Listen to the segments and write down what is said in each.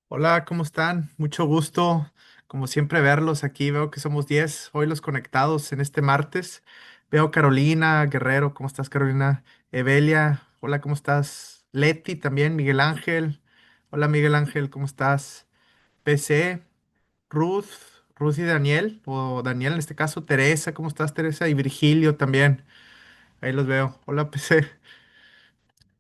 Hola, ¿cómo están? Mucho gusto, como siempre, verlos aquí. Veo que somos 10 hoy los conectados en este martes. Veo Carolina, Guerrero, ¿cómo estás, Carolina? Evelia, hola, ¿cómo estás? Leti también, Miguel Ángel. Hola, Miguel Ángel, ¿cómo estás? PC, Ruth, Ruth y Daniel, o Daniel en este caso, Teresa, ¿cómo estás, Teresa? Y Virgilio también. Ahí los veo. Hola, PC.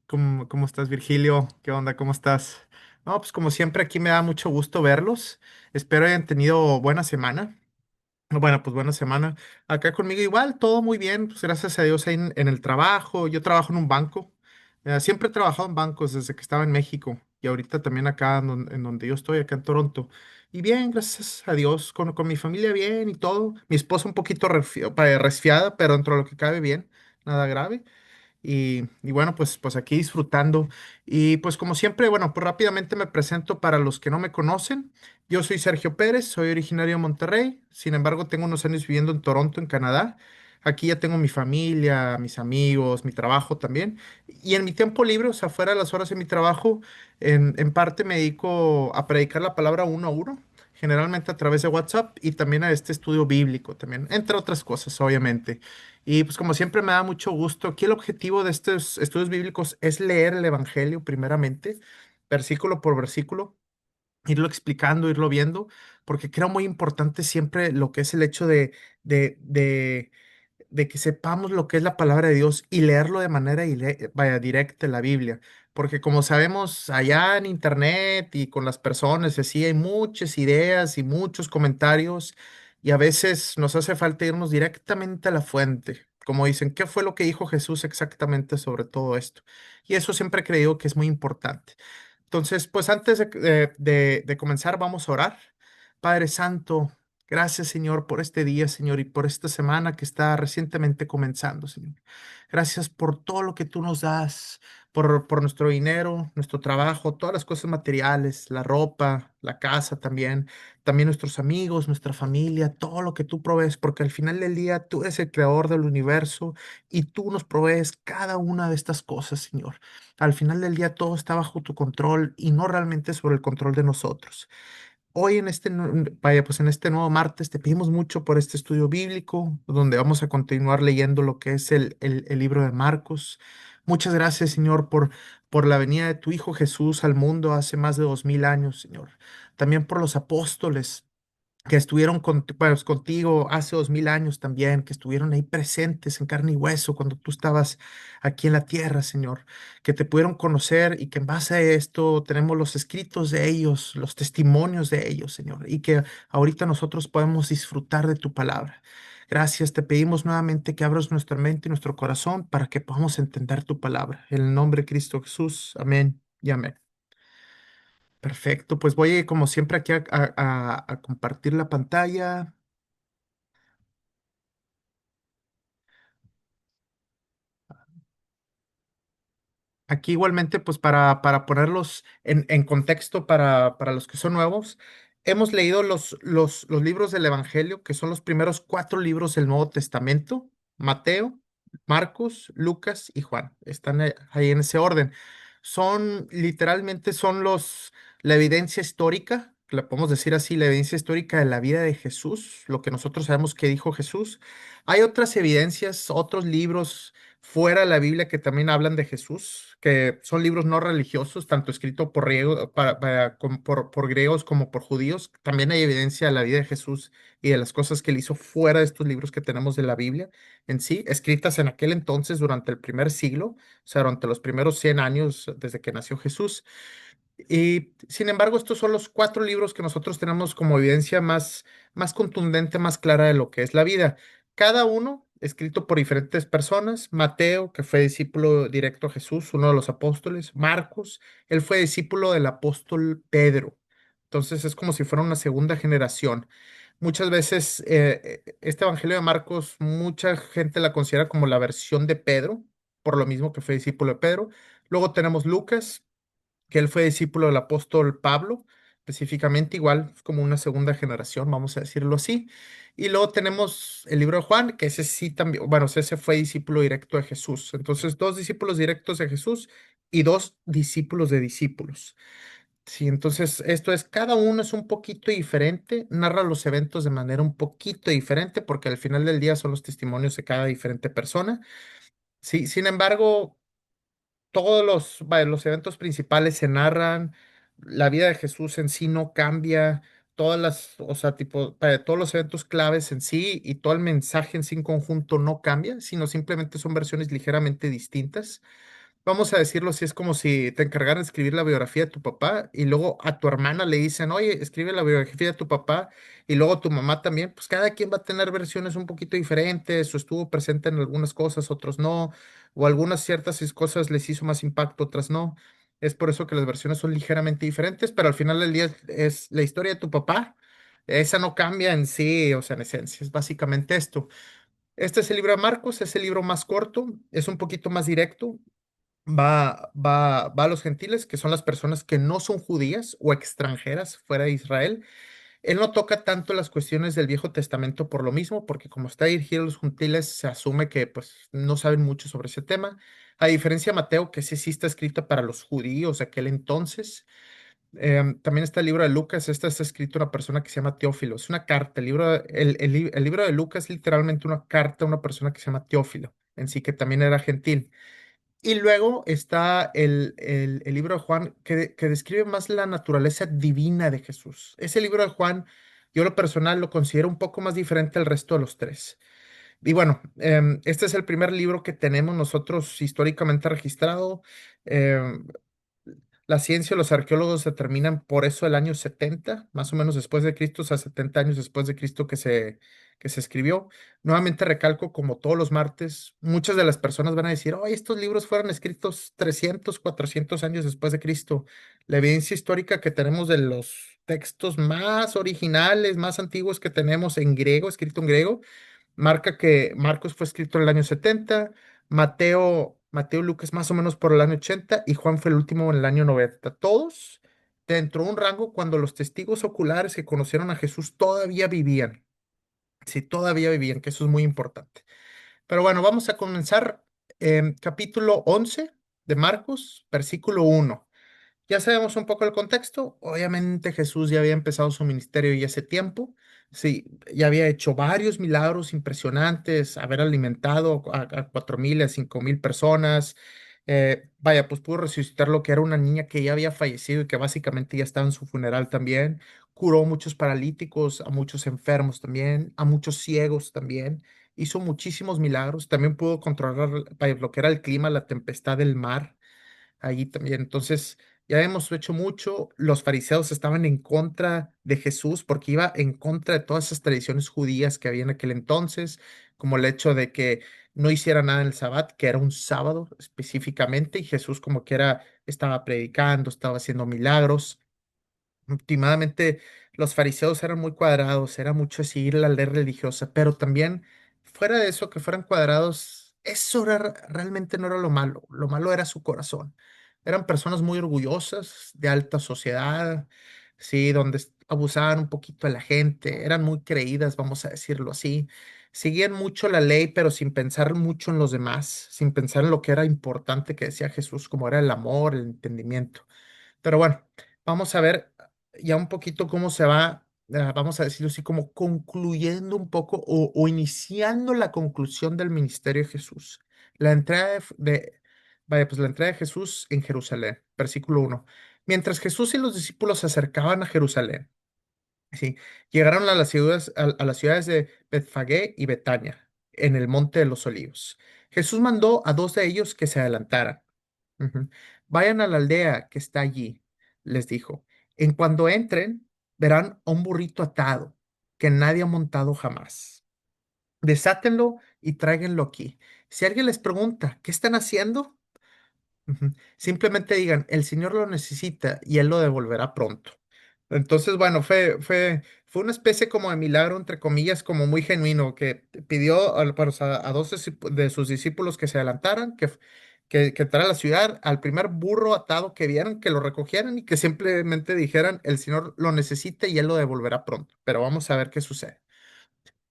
¿Cómo estás, Virgilio? ¿Qué onda? ¿Cómo estás? No, pues como siempre, aquí me da mucho gusto verlos. Espero hayan tenido buena semana. Bueno, pues buena semana. Acá conmigo igual, todo muy bien, pues gracias a Dios ahí en el trabajo. Yo trabajo en un banco. Siempre he trabajado en bancos desde que estaba en México y ahorita también acá en donde yo estoy, acá en Toronto. Y bien, gracias a Dios, con mi familia bien y todo. Mi esposa un poquito resfriada, pero dentro de lo que cabe bien, nada grave. Y bueno, pues aquí disfrutando. Y pues como siempre, bueno, pues rápidamente me presento para los que no me conocen. Yo soy Sergio Pérez, soy originario de Monterrey. Sin embargo, tengo unos años viviendo en Toronto, en Canadá. Aquí ya tengo mi familia, mis amigos, mi trabajo también. Y en mi tiempo libre, o sea, fuera de las horas de mi trabajo, en parte me dedico a predicar la palabra uno a uno, generalmente a través de WhatsApp y también a este estudio bíblico también, entre otras cosas, obviamente. Y pues como siempre me da mucho gusto. Aquí el objetivo de estos estudios bíblicos es leer el Evangelio primeramente, versículo por versículo, irlo explicando, irlo viendo, porque creo muy importante siempre lo que es el hecho de, de, de que sepamos lo que es la palabra de Dios y leerlo de manera vaya, directa la Biblia. Porque como sabemos, allá en internet y con las personas, así hay muchas ideas y muchos comentarios y a veces nos hace falta irnos directamente a la fuente. Como dicen, ¿qué fue lo que dijo Jesús exactamente sobre todo esto? Y eso siempre he creído que es muy importante. Entonces, pues antes de comenzar, vamos a orar. Padre Santo, gracias, Señor, por este día, Señor, y por esta semana que está recientemente comenzando, Señor. Gracias por todo lo que tú nos das, por nuestro dinero, nuestro trabajo, todas las cosas materiales, la ropa, la casa también, también nuestros amigos, nuestra familia, todo lo que tú provees, porque al final del día tú eres el creador del universo y tú nos provees cada una de estas cosas, Señor. Al final del día todo está bajo tu control y no realmente sobre el control de nosotros. Hoy en vaya, pues en este nuevo martes te pedimos mucho por este estudio bíblico, donde vamos a continuar leyendo lo que es el libro de Marcos. Muchas gracias, Señor, por la venida de tu Hijo Jesús al mundo hace más de 2000 años, Señor. También por los apóstoles que estuvieron pues, contigo hace 2000 años también, que estuvieron ahí presentes en carne y hueso cuando tú estabas aquí en la tierra, Señor, que te pudieron conocer y que en base a esto tenemos los escritos de ellos, los testimonios de ellos, Señor, y que ahorita nosotros podemos disfrutar de tu palabra. Gracias, te pedimos nuevamente que abras nuestra mente y nuestro corazón para que podamos entender tu palabra. En el nombre de Cristo Jesús, amén y amén. Perfecto, pues voy como siempre aquí a compartir la pantalla. Aquí igualmente, pues para ponerlos en contexto para los que son nuevos, hemos leído los libros del Evangelio, que son los primeros cuatro libros del Nuevo Testamento: Mateo, Marcos, Lucas y Juan. Están ahí en ese orden. Son literalmente la evidencia histórica, la podemos decir así, la evidencia histórica de la vida de Jesús, lo que nosotros sabemos que dijo Jesús. Hay otras evidencias, otros libros fuera de la Biblia que también hablan de Jesús, que son libros no religiosos, tanto escritos por griegos como por judíos. También hay evidencia de la vida de Jesús y de las cosas que él hizo fuera de estos libros que tenemos de la Biblia en sí, escritas en aquel entonces durante el primer siglo, o sea, durante los primeros 100 años desde que nació Jesús. Y sin embargo, estos son los cuatro libros que nosotros tenemos como evidencia más contundente, más clara de lo que es la vida. Cada uno escrito por diferentes personas. Mateo, que fue discípulo directo a Jesús, uno de los apóstoles. Marcos, él fue discípulo del apóstol Pedro. Entonces es como si fuera una segunda generación. Muchas veces este Evangelio de Marcos, mucha gente la considera como la versión de Pedro, por lo mismo que fue discípulo de Pedro. Luego tenemos Lucas, que él fue discípulo del apóstol Pablo, específicamente igual como una segunda generación, vamos a decirlo así. Y luego tenemos el libro de Juan, que ese sí también, bueno, ese fue discípulo directo de Jesús. Entonces, dos discípulos directos de Jesús y dos discípulos de discípulos. Sí, entonces esto es, cada uno es un poquito diferente, narra los eventos de manera un poquito diferente, porque al final del día son los testimonios de cada diferente persona. Sí, sin embargo, todos los eventos principales se narran, la vida de Jesús en sí no cambia, o sea, tipo, todos los eventos claves en sí y todo el mensaje en sí en conjunto no cambia, sino simplemente son versiones ligeramente distintas. Vamos a decirlo así, es como si te encargaran de escribir la biografía de tu papá y luego a tu hermana le dicen, oye, escribe la biografía de tu papá y luego tu mamá también, pues cada quien va a tener versiones un poquito diferentes o estuvo presente en algunas cosas, otros no, o algunas ciertas cosas les hizo más impacto, otras no. Es por eso que las versiones son ligeramente diferentes, pero al final del día es la historia de tu papá. Esa no cambia en sí, o sea, en esencia, es básicamente esto. Este es el libro de Marcos, es el libro más corto, es un poquito más directo, va a los gentiles, que son las personas que no son judías o extranjeras fuera de Israel. Él no toca tanto las cuestiones del Viejo Testamento por lo mismo, porque como está dirigido a los gentiles, se asume que pues no saben mucho sobre ese tema. A diferencia de Mateo, que sí está escrito para los judíos de aquel entonces. También está el libro de Lucas. Este está escrito una persona que se llama Teófilo. Es una carta. El libro de Lucas es literalmente una carta a una persona que se llama Teófilo, en sí que también era gentil. Y luego está el libro de Juan que describe más la naturaleza divina de Jesús. Ese libro de Juan, yo lo personal lo considero un poco más diferente al resto de los tres. Y bueno, este es el primer libro que tenemos nosotros históricamente registrado. em, la ciencia, los arqueólogos determinan por eso el año 70 más o menos después de Cristo, o sea, 70 años después de Cristo que se escribió. Nuevamente recalco, como todos los martes, muchas de las personas van a decir, oh, estos libros fueron escritos 300 400 años después de Cristo. La evidencia histórica que tenemos de los textos más originales, más antiguos que tenemos en griego, escrito en griego, marca que Marcos fue escrito en el año 70, Mateo y Lucas más o menos por el año 80 y Juan fue el último en el año 90. Todos dentro de un rango cuando los testigos oculares que conocieron a Jesús todavía vivían. Sí, todavía vivían, que eso es muy importante. Pero bueno, vamos a comenzar capítulo 11 de Marcos, versículo 1. Ya sabemos un poco el contexto. Obviamente Jesús ya había empezado su ministerio ya hace tiempo. Sí, ya había hecho varios milagros impresionantes, haber alimentado a 4,000, a 5,000 personas. Vaya, pues pudo resucitar lo que era una niña que ya había fallecido y que básicamente ya estaba en su funeral también. Curó a muchos paralíticos, a muchos enfermos también, a muchos ciegos también. Hizo muchísimos milagros. También pudo controlar, vaya, lo que era el clima, la tempestad del mar allí también. Entonces, ya hemos hecho mucho. Los fariseos estaban en contra de Jesús porque iba en contra de todas esas tradiciones judías que había en aquel entonces, como el hecho de que no hiciera nada en el sabbat, que era un sábado específicamente, y Jesús como que estaba predicando, estaba haciendo milagros. Últimamente los fariseos eran muy cuadrados, era mucho seguir la ley religiosa, pero también fuera de eso, que fueran cuadrados, realmente no era lo malo era su corazón. Eran personas muy orgullosas, de alta sociedad, sí, donde abusaban un poquito de la gente, eran muy creídas, vamos a decirlo así. Seguían mucho la ley, pero sin pensar mucho en los demás, sin pensar en lo que era importante que decía Jesús, como era el amor, el entendimiento. Pero bueno, vamos a ver ya un poquito cómo se va, vamos a decirlo así, como concluyendo un poco o iniciando la conclusión del ministerio de Jesús. La entrada vaya, pues la entrada de Jesús en Jerusalén, versículo 1. Mientras Jesús y los discípulos se acercaban a Jerusalén, ¿sí? Llegaron a las ciudades de Betfagé y Betania, en el monte de los Olivos. Jesús mandó a dos de ellos que se adelantaran. Ujú. Vayan a la aldea que está allí, les dijo. En cuando entren, verán a un burrito atado que nadie ha montado jamás. Desátenlo y tráiganlo aquí. Si alguien les pregunta, ¿qué están haciendo? Ujú. Simplemente digan, el Señor lo necesita y Él lo devolverá pronto. Entonces, bueno, fue una especie como de milagro, entre comillas, como muy genuino, que pidió pues, a dos de sus discípulos que se adelantaran, que entraran a la ciudad, al primer burro atado que vieran, que lo recogieran y que simplemente dijeran, el Señor lo necesita y Él lo devolverá pronto. Pero vamos a ver qué sucede.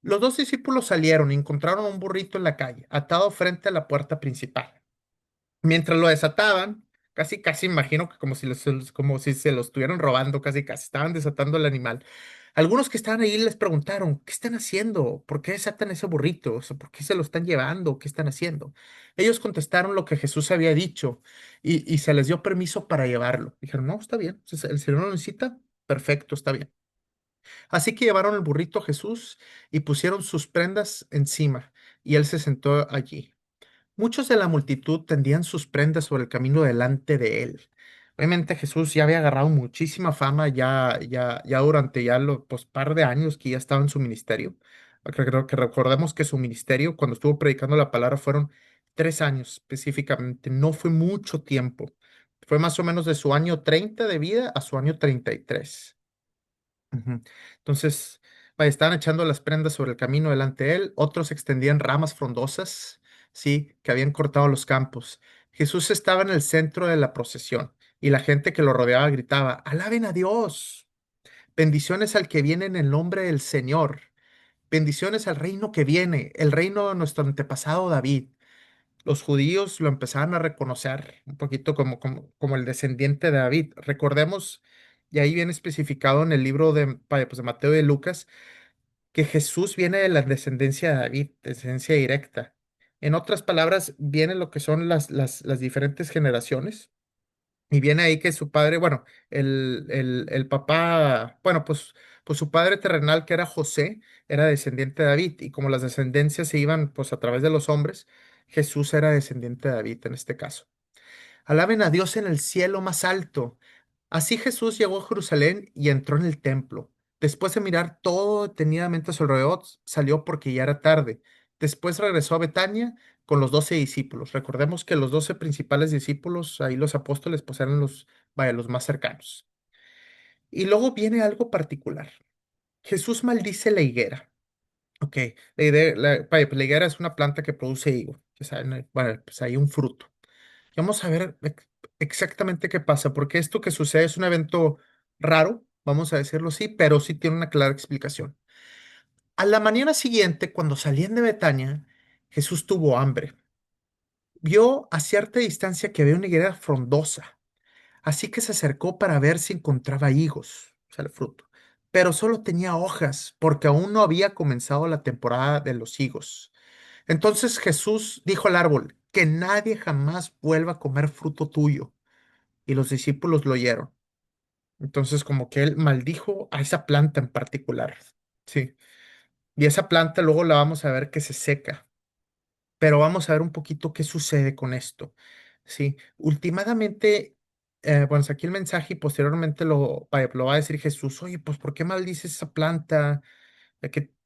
Los dos discípulos salieron y encontraron un burrito en la calle, atado frente a la puerta principal. Mientras lo desataban, casi, casi imagino que como si se los estuvieran robando, casi, casi, estaban desatando el animal. Algunos que estaban ahí les preguntaron, ¿qué están haciendo? ¿Por qué desatan ese burrito? O sea, ¿por qué se lo están llevando? ¿Qué están haciendo? Ellos contestaron lo que Jesús había dicho y se les dio permiso para llevarlo. Dijeron, no, está bien, si el Señor lo necesita, perfecto, está bien. Así que llevaron el burrito a Jesús y pusieron sus prendas encima, y él se sentó allí. Muchos de la multitud tendían sus prendas sobre el camino delante de él. Obviamente Jesús ya había agarrado muchísima fama ya durante ya los pues, par de años que ya estaba en su ministerio. Creo que recordemos que su ministerio, cuando estuvo predicando la palabra, fueron 3 años específicamente. No fue mucho tiempo. Fue más o menos de su año 30 de vida a su año 33. Ujú. Entonces, vaya, estaban echando las prendas sobre el camino delante de él, otros extendían ramas frondosas, sí, que habían cortado los campos. Jesús estaba en el centro de la procesión y la gente que lo rodeaba gritaba, alaben a Dios, bendiciones al que viene en el nombre del Señor, bendiciones al reino que viene, el reino de nuestro antepasado David. Los judíos lo empezaron a reconocer un poquito como el descendiente de David. Recordemos, y ahí viene especificado en el libro vaya, pues, de Mateo y de Lucas, que Jesús viene de la descendencia de David, descendencia directa. En otras palabras, viene lo que son las diferentes generaciones. Y viene ahí que su padre, bueno, el papá, bueno, pues su padre terrenal, que era José, era descendiente de David. Y como las descendencias se iban pues a través de los hombres, Jesús era descendiente de David en este caso. Alaben a Dios en el cielo más alto. Así Jesús llegó a Jerusalén y entró en el templo. Después de mirar todo detenidamente a su alrededor, salió porque ya era tarde. Después regresó a Betania con los 12 discípulos. Recordemos que los 12 principales discípulos, ahí los apóstoles, pues eran vaya, los más cercanos. Y luego viene algo particular. Jesús maldice la higuera. Ok, vaya, pues la higuera es una planta que produce higo. Que saben, bueno, pues hay un fruto. Y vamos a ver exactamente qué pasa, porque esto que sucede es un evento raro, vamos a decirlo así, pero sí tiene una clara explicación. A la mañana siguiente, cuando salían de Betania, Jesús tuvo hambre. Vio a cierta distancia que había una higuera frondosa, así que se acercó para ver si encontraba higos, o sea, el fruto. Pero solo tenía hojas, porque aún no había comenzado la temporada de los higos. Entonces Jesús dijo al árbol, que nadie jamás vuelva a comer fruto tuyo. Y los discípulos lo oyeron. Entonces, como que él maldijo a esa planta en particular. Sí. Y esa planta luego la vamos a ver que se seca. Pero vamos a ver un poquito qué sucede con esto. Sí. Últimamente, bueno, aquí el mensaje y posteriormente lo va a decir Jesús. Oye, pues, ¿por qué maldices esa planta?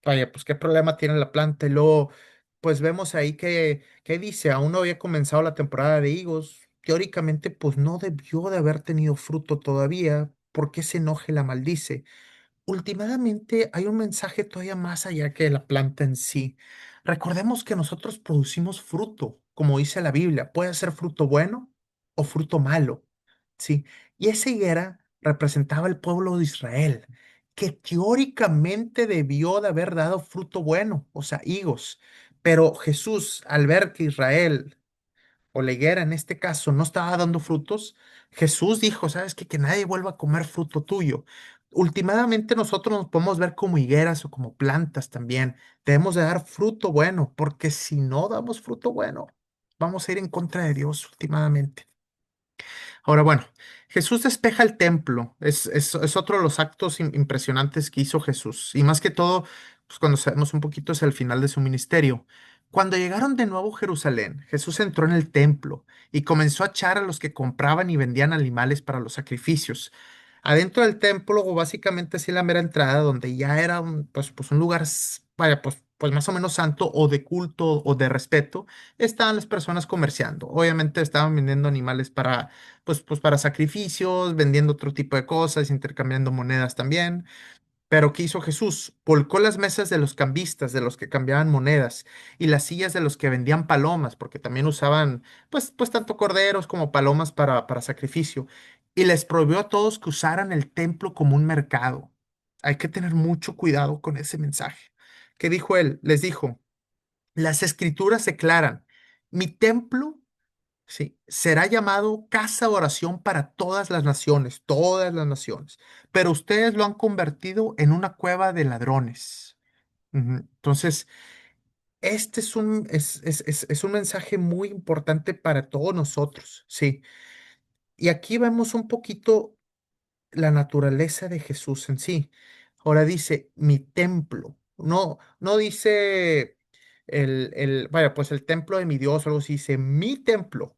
Vaya, pues qué problema tiene la planta. Y luego, pues vemos ahí que dice, aún no había comenzado la temporada de higos. Teóricamente, pues no debió de haber tenido fruto todavía. ¿Por qué se enoje y la maldice? Últimamente hay un mensaje todavía más allá que la planta en sí. Recordemos que nosotros producimos fruto, como dice la Biblia. Puede ser fruto bueno o fruto malo. Sí. Y esa higuera representaba el pueblo de Israel, que teóricamente debió de haber dado fruto bueno, o sea, higos. Pero Jesús, al ver que Israel o la higuera en este caso no estaba dando frutos, Jesús dijo, ¿sabes qué? Que nadie vuelva a comer fruto tuyo. Últimamente nosotros nos podemos ver como higueras o como plantas también. Debemos de dar fruto bueno, porque si no damos fruto bueno, vamos a ir en contra de Dios últimamente. Ahora, bueno, Jesús despeja el templo. Es otro de los actos impresionantes que hizo Jesús. Y más que todo, pues cuando sabemos un poquito es el final de su ministerio. Cuando llegaron de nuevo a Jerusalén, Jesús entró en el templo y comenzó a echar a los que compraban y vendían animales para los sacrificios. Adentro del templo, o básicamente así la mera entrada, donde ya era pues un lugar, vaya, pues más o menos santo o de culto o de respeto, estaban las personas comerciando. Obviamente estaban vendiendo animales pues para sacrificios, vendiendo otro tipo de cosas, intercambiando monedas también. Pero ¿qué hizo Jesús? Volcó las mesas de los cambistas, de los que cambiaban monedas, y las sillas de los que vendían palomas, porque también usaban, pues tanto corderos como palomas para sacrificio, y les prohibió a todos que usaran el templo como un mercado. Hay que tener mucho cuidado con ese mensaje. ¿Qué dijo él? Les dijo, las escrituras declaran, mi templo Sí, será llamado casa de oración para todas las naciones, pero ustedes lo han convertido en una cueva de ladrones. Ujú. Entonces, este es un mensaje muy importante para todos nosotros, sí. Y aquí vemos un poquito la naturaleza de Jesús en sí. Ahora dice, mi templo. No, no dice vaya, pues el templo de mi Dios, o algo así, dice mi templo.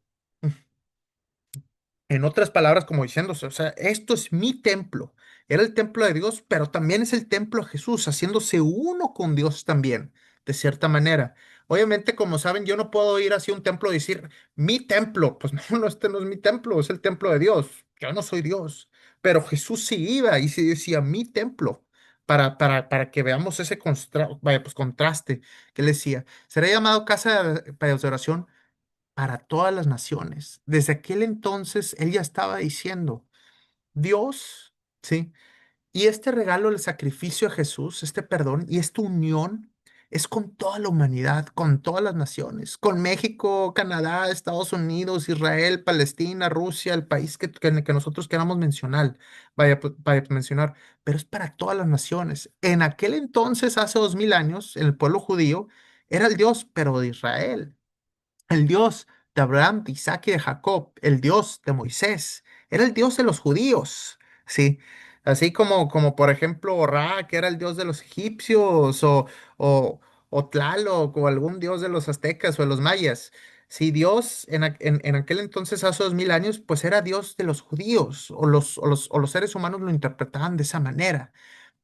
En otras palabras, como diciéndose, o sea, esto es mi templo. Era el templo de Dios, pero también es el templo de Jesús, haciéndose uno con Dios también, de cierta manera. Obviamente, como saben, yo no puedo ir hacia un templo y decir, mi templo. Pues no, no, este no es mi templo, es el templo de Dios. Yo no soy Dios. Pero Jesús sí iba y sí decía, mi templo, para que veamos ese vaya, pues, contraste que él decía. Será llamado casa de oración para todas las naciones. Desde aquel entonces él ya estaba diciendo, Dios, ¿sí? Y este regalo, el sacrificio a Jesús, este perdón y esta unión es con toda la humanidad, con todas las naciones, con México, Canadá, Estados Unidos, Israel, Palestina, Rusia, el país que nosotros queramos mencionar, vaya a mencionar, pero es para todas las naciones. En aquel entonces, hace 2000 años, el pueblo judío era el Dios, pero de Israel, el Dios de Abraham, de Isaac y de Jacob, el Dios de Moisés, era el Dios de los judíos, ¿sí? Así como por ejemplo, Ra, que era el Dios de los egipcios, o, o Tlaloc, o algún Dios de los aztecas o de los mayas. Si Dios en aquel entonces, hace 2000 años, pues era Dios de los judíos, o los seres humanos lo interpretaban de esa manera.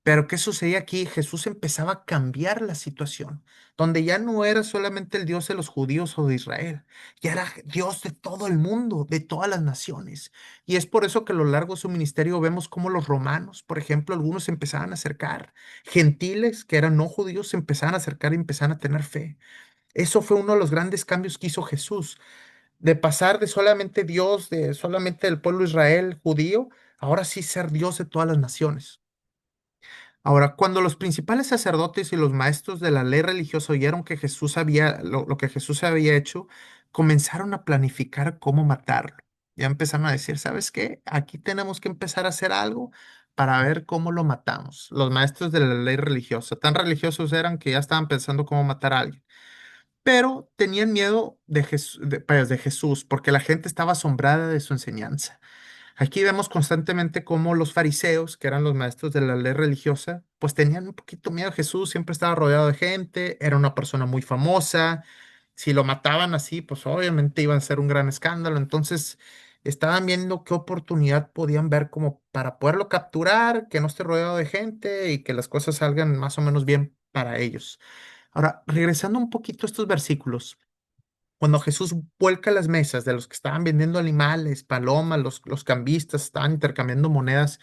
Pero ¿qué sucedía aquí? Jesús empezaba a cambiar la situación, donde ya no era solamente el Dios de los judíos o de Israel, ya era Dios de todo el mundo, de todas las naciones. Y es por eso que a lo largo de su ministerio vemos cómo los romanos, por ejemplo, algunos se empezaban a acercar, gentiles que eran no judíos se empezaban a acercar y empezaban a tener fe. Eso fue uno de los grandes cambios que hizo Jesús, de pasar de solamente Dios, de solamente el pueblo Israel judío, ahora sí ser Dios de todas las naciones. Ahora, cuando los principales sacerdotes y los maestros de la ley religiosa oyeron que lo que Jesús había hecho, comenzaron a planificar cómo matarlo. Ya empezaron a decir, ¿sabes qué? Aquí tenemos que empezar a hacer algo para ver cómo lo matamos. Los maestros de la ley religiosa, tan religiosos eran que ya estaban pensando cómo matar a alguien. Pero tenían miedo pues, de Jesús, porque la gente estaba asombrada de su enseñanza. Aquí vemos constantemente cómo los fariseos, que eran los maestros de la ley religiosa, pues tenían un poquito miedo a Jesús, siempre estaba rodeado de gente, era una persona muy famosa, si lo mataban así, pues obviamente iban a ser un gran escándalo, entonces estaban viendo qué oportunidad podían ver como para poderlo capturar, que no esté rodeado de gente y que las cosas salgan más o menos bien para ellos. Ahora, regresando un poquito a estos versículos. Cuando Jesús vuelca las mesas de los que estaban vendiendo animales, palomas, los cambistas estaban intercambiando monedas,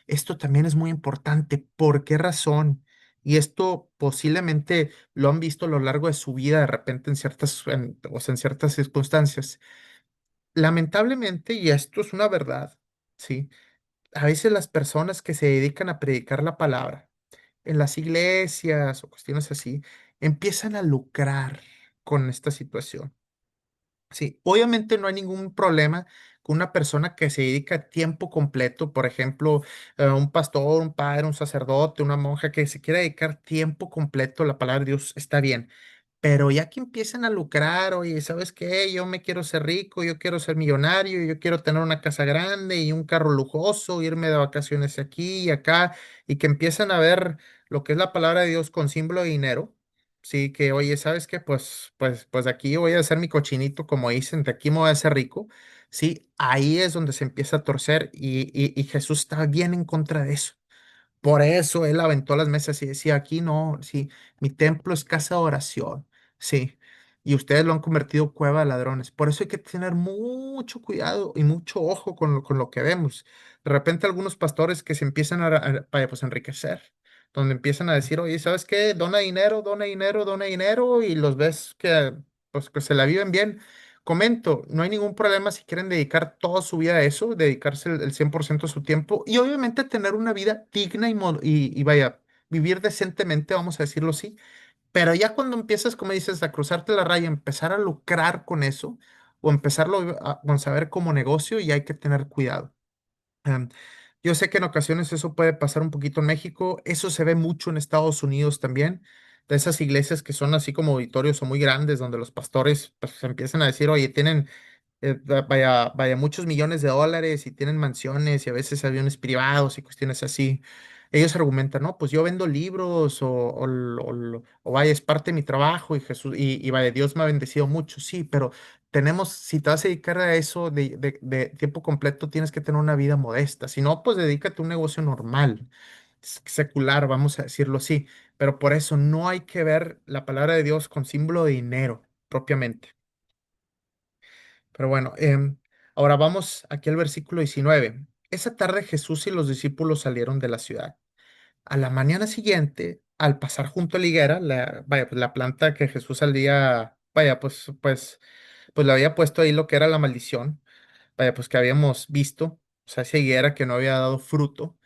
esto también es muy importante. ¿Por qué razón? Y esto posiblemente lo han visto a lo largo de su vida, de repente o sea, en ciertas circunstancias. Lamentablemente, y esto es una verdad, ¿sí? A veces las personas que se dedican a predicar la palabra en las iglesias o cuestiones así, empiezan a lucrar con esta situación. Sí, obviamente no hay ningún problema con una persona que se dedica a tiempo completo, por ejemplo, un pastor, un padre, un sacerdote, una monja que se quiera dedicar tiempo completo a la palabra de Dios, está bien. Pero ya que empiezan a lucrar, oye, ¿sabes qué? Yo me quiero ser rico, yo quiero ser millonario, yo quiero tener una casa grande y un carro lujoso, irme de vacaciones aquí y acá, y que empiezan a ver lo que es la palabra de Dios con símbolo de dinero. Sí, que oye, ¿sabes qué? Pues de aquí voy a hacer mi cochinito, como dicen, de aquí me voy a hacer rico. Sí, ahí es donde se empieza a torcer y Jesús está bien en contra de eso. Por eso él aventó las mesas y decía, aquí no, sí, mi templo es casa de oración, sí, y ustedes lo han convertido cueva de ladrones. Por eso hay que tener mucho cuidado y mucho ojo con lo que vemos. De repente algunos pastores que se empiezan vaya, pues, a enriquecer, donde empiezan a decir, oye, ¿sabes qué? Dona dinero, dona dinero, dona dinero, y los ves pues, que se la viven bien. Comento, no hay ningún problema si quieren dedicar toda su vida a eso, dedicarse el 100% de su tiempo y obviamente tener una vida digna y vaya, vivir decentemente, vamos a decirlo así. Pero ya cuando empiezas, como dices, a cruzarte la raya, empezar a lucrar con eso, o empezarlo vamos a ver como negocio y hay que tener cuidado. Em, yo sé que en ocasiones eso puede pasar un poquito en México, eso se ve mucho en Estados Unidos también, de esas iglesias que son así como auditorios o muy grandes, donde los pastores pues, empiezan a decir, oye, tienen vaya, muchos millones de dólares y tienen mansiones y a veces aviones privados y cuestiones así. Ellos argumentan, no, pues yo vendo libros o vaya, es parte de mi trabajo y Jesús, y vaya, Dios me ha bendecido mucho, sí, pero tenemos, si te vas a dedicar a eso de tiempo completo, tienes que tener una vida modesta. Si no, pues dedícate a un negocio normal, secular, vamos a decirlo así. Pero por eso no hay que ver la palabra de Dios con símbolo de dinero propiamente. Pero bueno, ahora vamos aquí al versículo 19. Esa tarde Jesús y los discípulos salieron de la ciudad. A la mañana siguiente, al pasar junto a la higuera, vaya, pues la planta que Jesús al día, vaya, pues le había puesto ahí lo que era la maldición, vaya, pues que habíamos visto, o sea, esa higuera que no había dado fruto,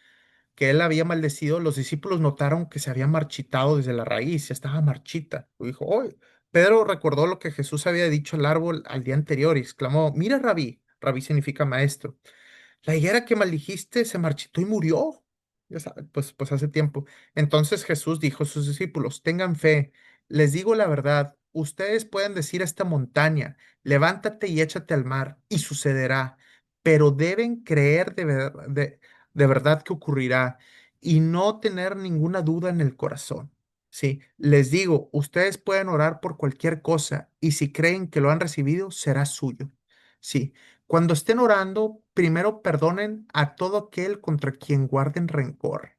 que él había maldecido, los discípulos notaron que se había marchitado desde la raíz, ya estaba marchita. Y dijo, oh, Pedro recordó lo que Jesús había dicho al árbol al día anterior y exclamó, mira, Rabí, Rabí significa maestro, la higuera que maldijiste se marchitó y murió. Ya sabes, pues hace tiempo. Entonces Jesús dijo a sus discípulos, tengan fe, les digo la verdad, ustedes pueden decir a esta montaña, levántate y échate al mar, y sucederá, pero deben creer de verdad que ocurrirá y no tener ninguna duda en el corazón. Sí, les digo, ustedes pueden orar por cualquier cosa y si creen que lo han recibido, será suyo. Sí. Cuando estén orando, primero perdonen a todo aquel contra quien guarden rencor,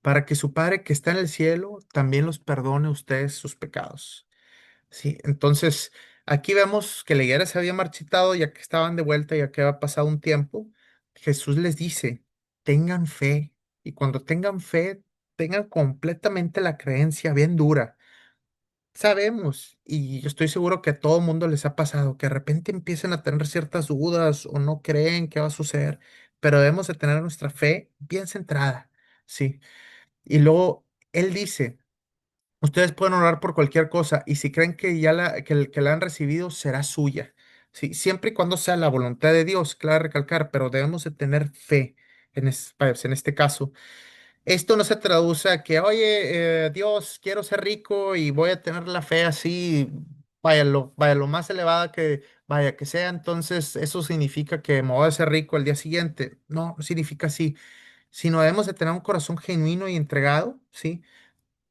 para que su Padre que está en el cielo también los perdone a ustedes sus pecados. Sí, entonces aquí vemos que la higuera se había marchitado ya que estaban de vuelta, ya que había pasado un tiempo. Jesús les dice, tengan fe, y cuando tengan fe, tengan completamente la creencia bien dura. Sabemos, y yo estoy seguro que a todo mundo les ha pasado, que de repente empiezan a tener ciertas dudas o no creen que va a suceder, pero debemos de tener nuestra fe bien centrada, ¿sí? Y luego Él dice, ustedes pueden orar por cualquier cosa y si creen que que la han recibido, será suya, ¿sí? Siempre y cuando sea la voluntad de Dios, claro recalcar, pero debemos de tener fe en este caso. Esto no se traduce a que, oye, Dios, quiero ser rico y voy a tener la fe así, vaya, lo más elevada que, vaya, que sea, entonces eso significa que me voy a hacer rico el día siguiente. No, no significa así, sino debemos de tener un corazón genuino y entregado, ¿sí?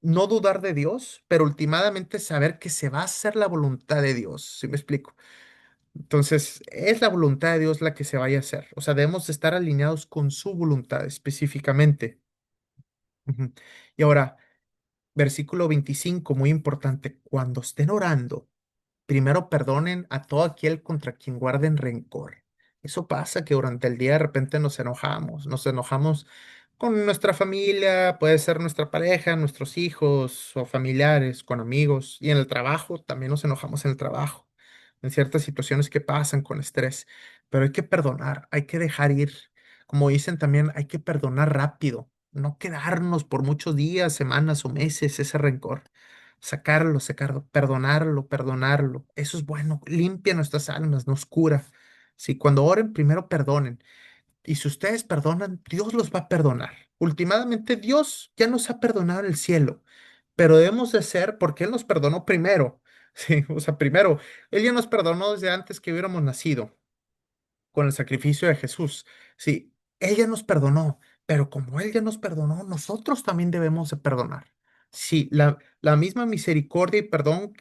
No dudar de Dios, pero últimamente saber que se va a hacer la voluntad de Dios, ¿sí me explico? Entonces, es la voluntad de Dios la que se vaya a hacer, o sea, debemos de estar alineados con su voluntad específicamente. Ujú. Y ahora, versículo 25, muy importante. Cuando estén orando, primero perdonen a todo aquel contra quien guarden rencor. Eso pasa que durante el día de repente nos enojamos con nuestra familia, puede ser nuestra pareja, nuestros hijos o familiares, con amigos. Y en el trabajo, también nos enojamos en el trabajo, en ciertas situaciones que pasan con estrés. Pero hay que perdonar, hay que dejar ir. Como dicen también, hay que perdonar rápido, no quedarnos por muchos días, semanas o meses ese rencor. Sacarlo, perdonarlo. Eso es bueno, limpia nuestras almas, nos cura. Si cuando oren, primero perdonen. Y si ustedes perdonan, Dios los va a perdonar. Últimamente, Dios ya nos ha perdonado en el cielo, pero debemos de ser porque Él nos perdonó primero. Sí, o sea, primero, Él ya nos perdonó desde antes que hubiéramos nacido con el sacrificio de Jesús. Sí, Él ya nos perdonó, pero como Él ya nos perdonó, nosotros también debemos de perdonar. Sí, la misma misericordia y perdón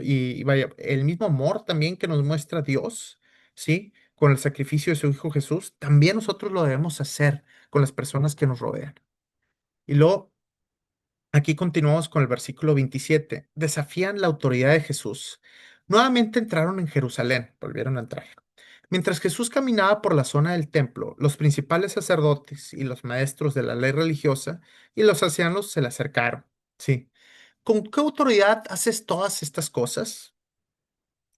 y vaya, el mismo amor también que nos muestra Dios, ¿sí? Con el sacrificio de su Hijo Jesús, también nosotros lo debemos hacer con las personas que nos rodean. Y luego, aquí continuamos con el versículo 27. Desafían la autoridad de Jesús. Nuevamente entraron en Jerusalén, volvieron a entrar. Mientras Jesús caminaba por la zona del templo, los principales sacerdotes y los maestros de la ley religiosa y los ancianos se le acercaron. Sí. ¿Con qué autoridad haces todas estas cosas?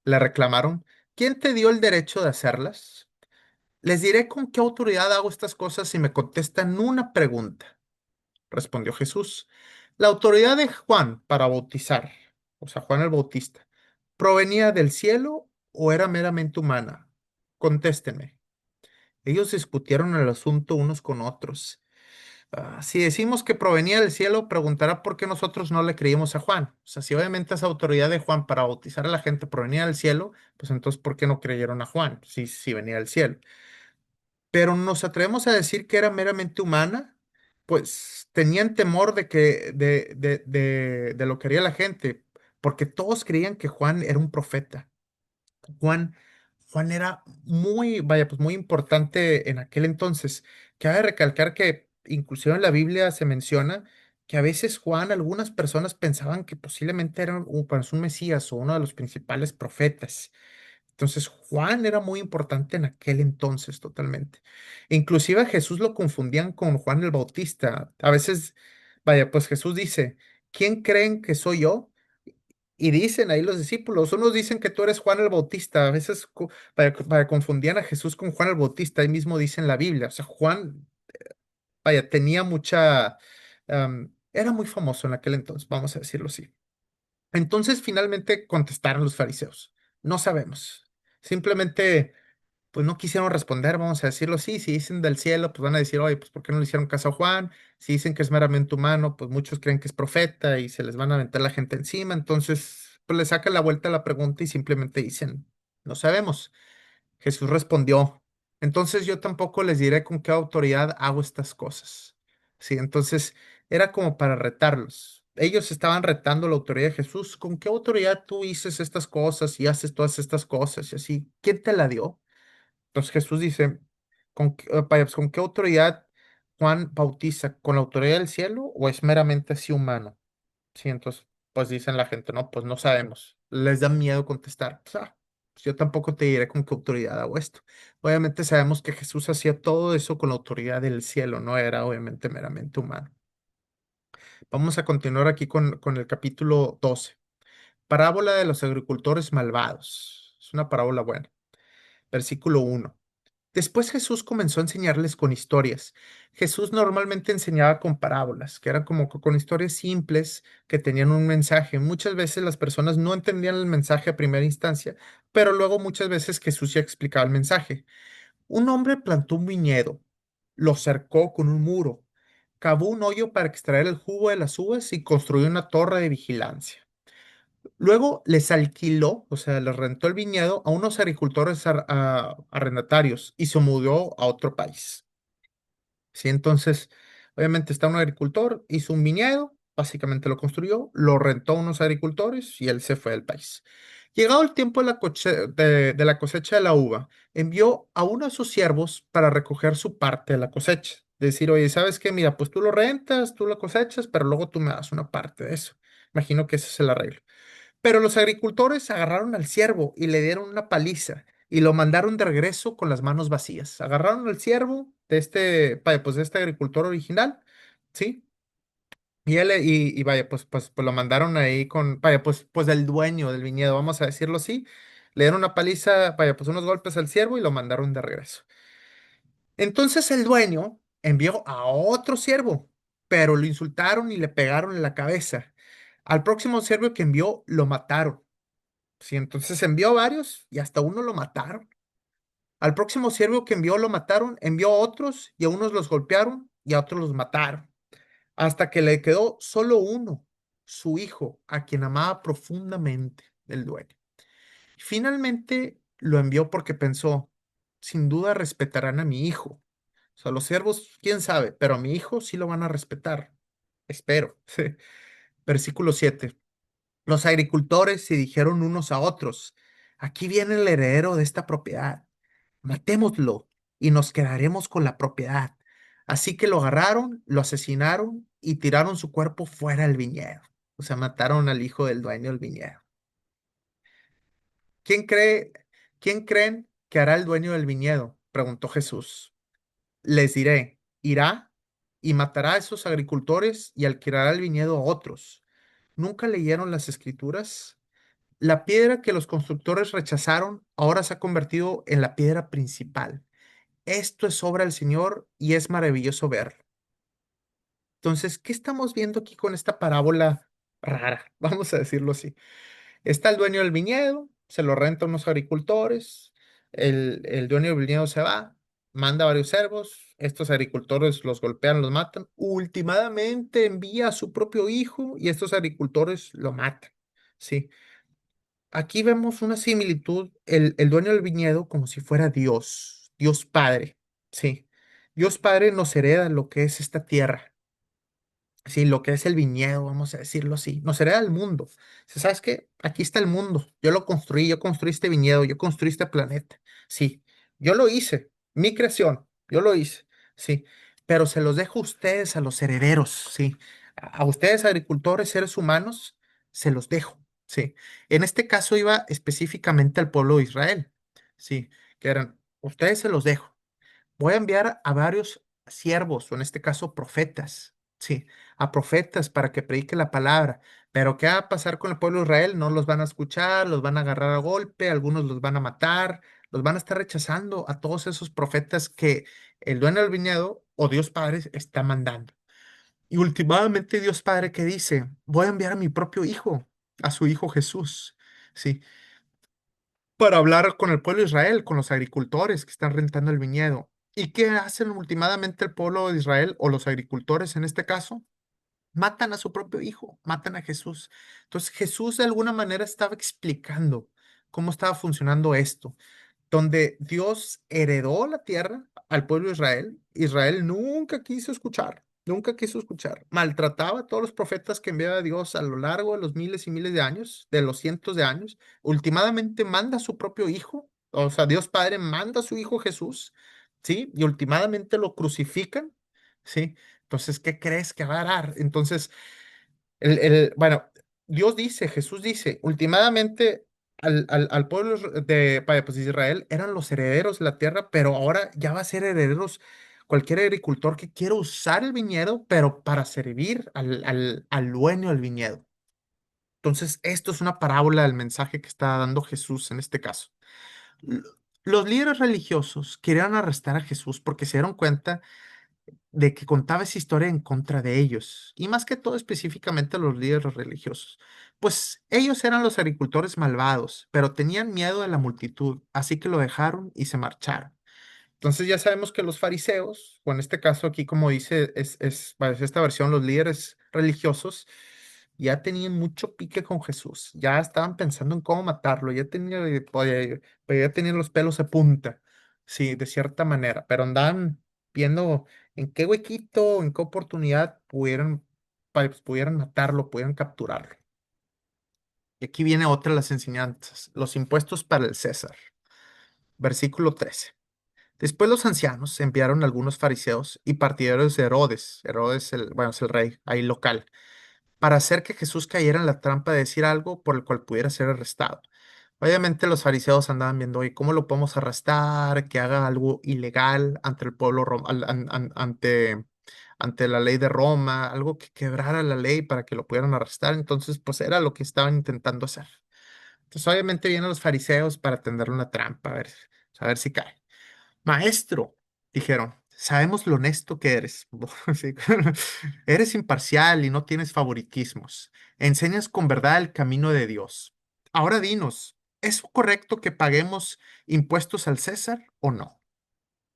Le reclamaron. ¿Quién te dio el derecho de hacerlas? Les diré con qué autoridad hago estas cosas si me contestan una pregunta. Respondió Jesús. La autoridad de Juan para bautizar, o sea, Juan el Bautista. ¿Provenía del cielo o era meramente humana? Contéstenme. Ellos discutieron el asunto unos con otros. Si decimos que provenía del cielo, preguntará por qué nosotros no le creímos a Juan. O sea, si obviamente esa autoridad de Juan para bautizar a la gente provenía del cielo, pues entonces ¿por qué no creyeron a Juan? Si venía del cielo. Pero nos atrevemos a decir que era meramente humana, pues tenían temor de lo que haría la gente, porque todos creían que Juan era un profeta. Juan, Juan era muy, vaya, pues muy importante en aquel entonces. Cabe recalcar que inclusive en la Biblia se menciona que a veces Juan, algunas personas pensaban que posiblemente era pues, un Mesías o uno de los principales profetas. Entonces Juan era muy importante en aquel entonces totalmente. Inclusive a Jesús lo confundían con Juan el Bautista. A veces, vaya, pues Jesús dice, ¿quién creen que soy yo? Y dicen ahí los discípulos, unos dicen que tú eres Juan el Bautista, a veces para confundían a Jesús con Juan el Bautista, ahí mismo dice en la Biblia. O sea, Juan, vaya, tenía mucha, era muy famoso en aquel entonces, vamos a decirlo así. Entonces finalmente contestaron los fariseos, no sabemos. Simplemente pues no quisieron responder, vamos a decirlo así. Si dicen del cielo, pues van a decir, oye, pues ¿por qué no le hicieron caso a Juan? Si dicen que es meramente humano, pues muchos creen que es profeta y se les van a aventar la gente encima. Entonces, pues le sacan la vuelta a la pregunta y simplemente dicen, no sabemos. Jesús respondió, entonces yo tampoco les diré con qué autoridad hago estas cosas. Sí, entonces era como para retarlos. Ellos estaban retando la autoridad de Jesús. ¿Con qué autoridad tú dices estas cosas y haces todas estas cosas y así? ¿Quién te la dio? Entonces Jesús dice, vaya, pues, ¿con qué autoridad Juan bautiza? ¿Con la autoridad del cielo o es meramente así humano? Sí, entonces, pues dicen la gente, no, pues no sabemos. Les da miedo contestar. Pues yo tampoco te diré con qué autoridad hago esto. Obviamente sabemos que Jesús hacía todo eso con la autoridad del cielo, no era obviamente meramente humano. Vamos a continuar aquí con el capítulo 12. Parábola de los agricultores malvados. Es una parábola buena. Versículo 1. Después Jesús comenzó a enseñarles con historias. Jesús normalmente enseñaba con parábolas, que eran como con historias simples que tenían un mensaje. Muchas veces las personas no entendían el mensaje a primera instancia, pero luego muchas veces Jesús ya explicaba el mensaje. Un hombre plantó un viñedo, lo cercó con un muro, cavó un hoyo para extraer el jugo de las uvas y construyó una torre de vigilancia. Luego les alquiló, o sea, les rentó el viñedo a unos agricultores arrendatarios y se mudó a otro país. Sí, entonces, obviamente está un agricultor, hizo un viñedo, básicamente lo construyó, lo rentó a unos agricultores y él se fue del país. Llegado el tiempo de la cosecha de la uva, envió a uno de sus siervos para recoger su parte de la cosecha. Decir, oye, ¿sabes qué? Mira, pues tú lo rentas, tú lo cosechas, pero luego tú me das una parte de eso. Imagino que ese es el arreglo. Pero los agricultores agarraron al ciervo y le dieron una paliza y lo mandaron de regreso con las manos vacías. Agarraron al ciervo de pues de este agricultor original, ¿sí? Y vaya, pues lo mandaron ahí vaya, pues del dueño del viñedo, vamos a decirlo así. Le dieron una paliza, vaya, pues unos golpes al ciervo y lo mandaron de regreso. Entonces el dueño envió a otro ciervo, pero lo insultaron y le pegaron en la cabeza. Al próximo ciervo que envió, lo mataron. Sí, entonces envió varios y hasta uno lo mataron. Al próximo siervo que envió lo mataron, envió a otros y a unos los golpearon y a otros los mataron. Hasta que le quedó solo uno, su hijo, a quien amaba profundamente el dueño. Finalmente lo envió porque pensó, sin duda respetarán a mi hijo. O sea, los siervos, quién sabe, pero a mi hijo sí lo van a respetar. Espero. Versículo 7. Los agricultores se dijeron unos a otros, aquí viene el heredero de esta propiedad, matémoslo y nos quedaremos con la propiedad. Así que lo agarraron, lo asesinaron y tiraron su cuerpo fuera del viñedo. O sea, mataron al hijo del dueño del viñedo. ¿Quién cree, quién creen que hará el dueño del viñedo? Preguntó Jesús. Les diré, irá y matará a esos agricultores y alquilará el viñedo a otros. ¿Nunca leyeron las escrituras? La piedra que los constructores rechazaron ahora se ha convertido en la piedra principal. Esto es obra del Señor y es maravilloso verlo. Entonces, ¿qué estamos viendo aquí con esta parábola rara? Vamos a decirlo así. Está el dueño del viñedo, se lo renta a unos agricultores, el dueño del viñedo se va, manda varios servos, estos agricultores los golpean, los matan, últimamente envía a su propio hijo y estos agricultores lo matan. Sí, aquí vemos una similitud, el dueño del viñedo como si fuera Dios, Dios Padre. Sí, Dios Padre nos hereda lo que es esta tierra. Sí, lo que es el viñedo, vamos a decirlo así, nos hereda el mundo. ¿Sabes qué? Aquí está el mundo. Yo construí este viñedo, yo construí este planeta. Sí, yo lo hice, mi creación, yo lo hice. Sí, pero se los dejo a ustedes, a los herederos. Sí, a ustedes, agricultores, seres humanos, se los dejo. Sí, en este caso iba específicamente al pueblo de Israel. Sí, que eran, ustedes se los dejo. Voy a enviar a varios siervos, o en este caso profetas, sí, a profetas para que predique la palabra. Pero ¿qué va a pasar con el pueblo de Israel? No los van a escuchar, los van a agarrar a golpe, algunos los van a matar, los van a estar rechazando a todos esos profetas que el dueño del viñedo o Dios Padre está mandando. Y últimamente Dios Padre que dice, voy a enviar a mi propio hijo, a su hijo Jesús, sí, para hablar con el pueblo de Israel, con los agricultores que están rentando el viñedo. ¿Y qué hacen últimamente el pueblo de Israel o los agricultores en este caso? Matan a su propio hijo, matan a Jesús. Entonces Jesús de alguna manera estaba explicando cómo estaba funcionando esto donde Dios heredó la tierra al pueblo de Israel. Israel nunca quiso escuchar, nunca quiso escuchar. Maltrataba a todos los profetas que enviaba Dios a lo largo de los miles y miles de años, de los cientos de años. Últimamente manda a su propio hijo, o sea, Dios Padre manda a su hijo Jesús, ¿sí? Y últimamente lo crucifican, ¿sí? Entonces, ¿qué crees que va a dar? Entonces, bueno, Dios dice, Jesús dice, últimamente al pueblo pues, de Israel eran los herederos de la tierra, pero ahora ya va a ser herederos cualquier agricultor que quiera usar el viñedo, pero para servir al dueño del viñedo. Entonces, esto es una parábola del mensaje que está dando Jesús en este caso. L- Los líderes religiosos querían arrestar a Jesús porque se dieron cuenta de que contaba esa historia en contra de ellos, y más que todo específicamente a los líderes religiosos. Pues ellos eran los agricultores malvados, pero tenían miedo de la multitud, así que lo dejaron y se marcharon. Entonces ya sabemos que los fariseos, o en este caso aquí como dice, parece esta versión, los líderes religiosos, ya tenían mucho pique con Jesús, ya estaban pensando en cómo matarlo, ya tenían los pelos de punta, sí, de cierta manera, pero andaban viendo en qué huequito, en qué oportunidad pudieran matarlo, pudieran capturarlo. Y aquí viene otra de las enseñanzas, los impuestos para el César. Versículo 13. Después los ancianos enviaron a algunos fariseos y partidarios de Herodes, Herodes bueno, es el rey ahí local, para hacer que Jesús cayera en la trampa de decir algo por el cual pudiera ser arrestado. Obviamente los fariseos andaban viendo, oye, ¿cómo lo podemos arrestar? Que haga algo ilegal ante el pueblo, ante la ley de Roma, algo que quebrara la ley para que lo pudieran arrestar. Entonces, pues era lo que estaban intentando hacer. Entonces, obviamente vienen los fariseos para tenderle una trampa, a ver si cae. Maestro, dijeron, sabemos lo honesto que eres. Sí. Eres imparcial y no tienes favoritismos. Enseñas con verdad el camino de Dios. Ahora dinos, ¿es correcto que paguemos impuestos al César o no?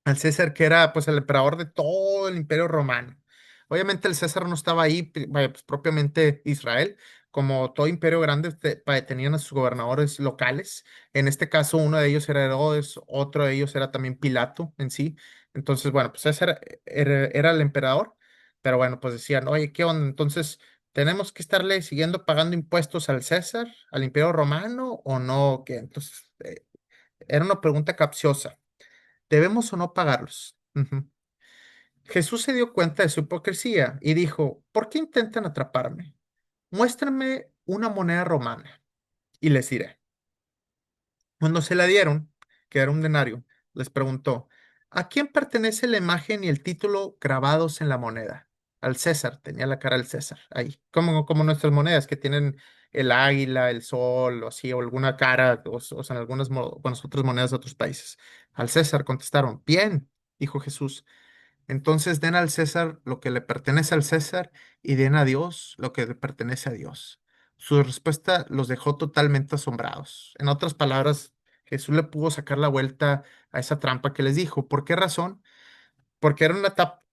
Al César que era pues el emperador de todo el imperio romano. Obviamente el César no estaba ahí, vaya, pues, propiamente Israel, como todo imperio grande tenían a sus gobernadores locales. En este caso uno de ellos era Herodes, otro de ellos era también Pilato en sí. Entonces, bueno, pues César era el emperador, pero bueno, pues decían, oye, ¿qué onda? Entonces, ¿tenemos que estarle siguiendo pagando impuestos al César, al imperio romano o no? ¿Qué? Entonces, era una pregunta capciosa. ¿Debemos o no pagarlos? Ujú. Jesús se dio cuenta de su hipocresía y dijo, ¿por qué intentan atraparme? Muéstrenme una moneda romana y les diré. Cuando se la dieron, que era un denario, les preguntó, ¿a quién pertenece la imagen y el título grabados en la moneda? Al César, tenía la cara del César ahí, como nuestras monedas que tienen el águila, el sol, o así, o alguna cara, o sea, en algunas bueno, otras monedas de otros países. Al César contestaron, bien, dijo Jesús. Entonces den al César lo que le pertenece al César y den a Dios lo que le pertenece a Dios. Su respuesta los dejó totalmente asombrados. En otras palabras, Jesús le pudo sacar la vuelta a esa trampa que les dijo. ¿Por qué razón? Porque era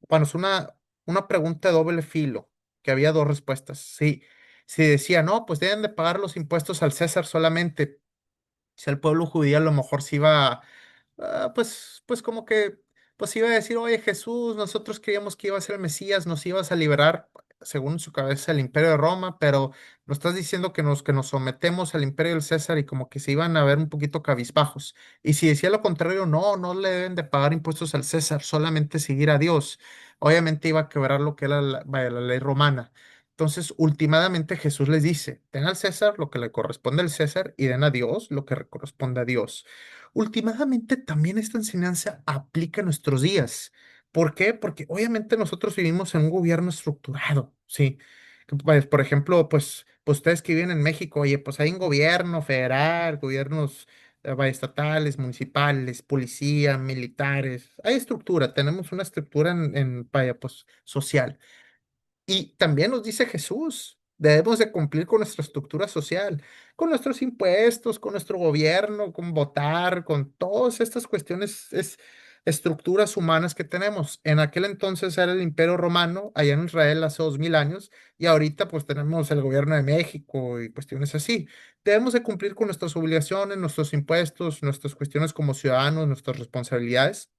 bueno, es una pregunta de doble filo, que había dos respuestas. Sí, si decía, no, pues deben de pagar los impuestos al César solamente, si el pueblo judío a lo mejor se iba, pues como que, pues iba a decir, oye Jesús, nosotros creíamos que iba a ser el Mesías, nos ibas a liberar, según su cabeza, el imperio de Roma, pero nos estás diciendo que nos sometemos al imperio del César y como que se iban a ver un poquito cabizbajos. Y si decía lo contrario, no, no le deben de pagar impuestos al César, solamente seguir a Dios. Obviamente iba a quebrar lo que era vaya, la ley romana. Entonces, últimamente Jesús les dice, den al César lo que le corresponde al César y den a Dios lo que le corresponde a Dios. Últimamente también esta enseñanza aplica a nuestros días. ¿Por qué? Porque obviamente nosotros vivimos en un gobierno estructurado, ¿sí? Pues, por ejemplo, pues ustedes que viven en México, oye, pues hay un gobierno federal, gobiernos vaya, estatales, municipales, policía, militares, hay estructura, tenemos una estructura vaya, pues social. Y también nos dice Jesús, debemos de cumplir con nuestra estructura social, con nuestros impuestos, con nuestro gobierno, con votar, con todas estas cuestiones, estructuras humanas que tenemos. En aquel entonces era el Imperio Romano, allá en Israel hace 2000 años, y ahorita pues tenemos el gobierno de México y cuestiones así. Debemos de cumplir con nuestras obligaciones, nuestros impuestos, nuestras cuestiones como ciudadanos, nuestras responsabilidades.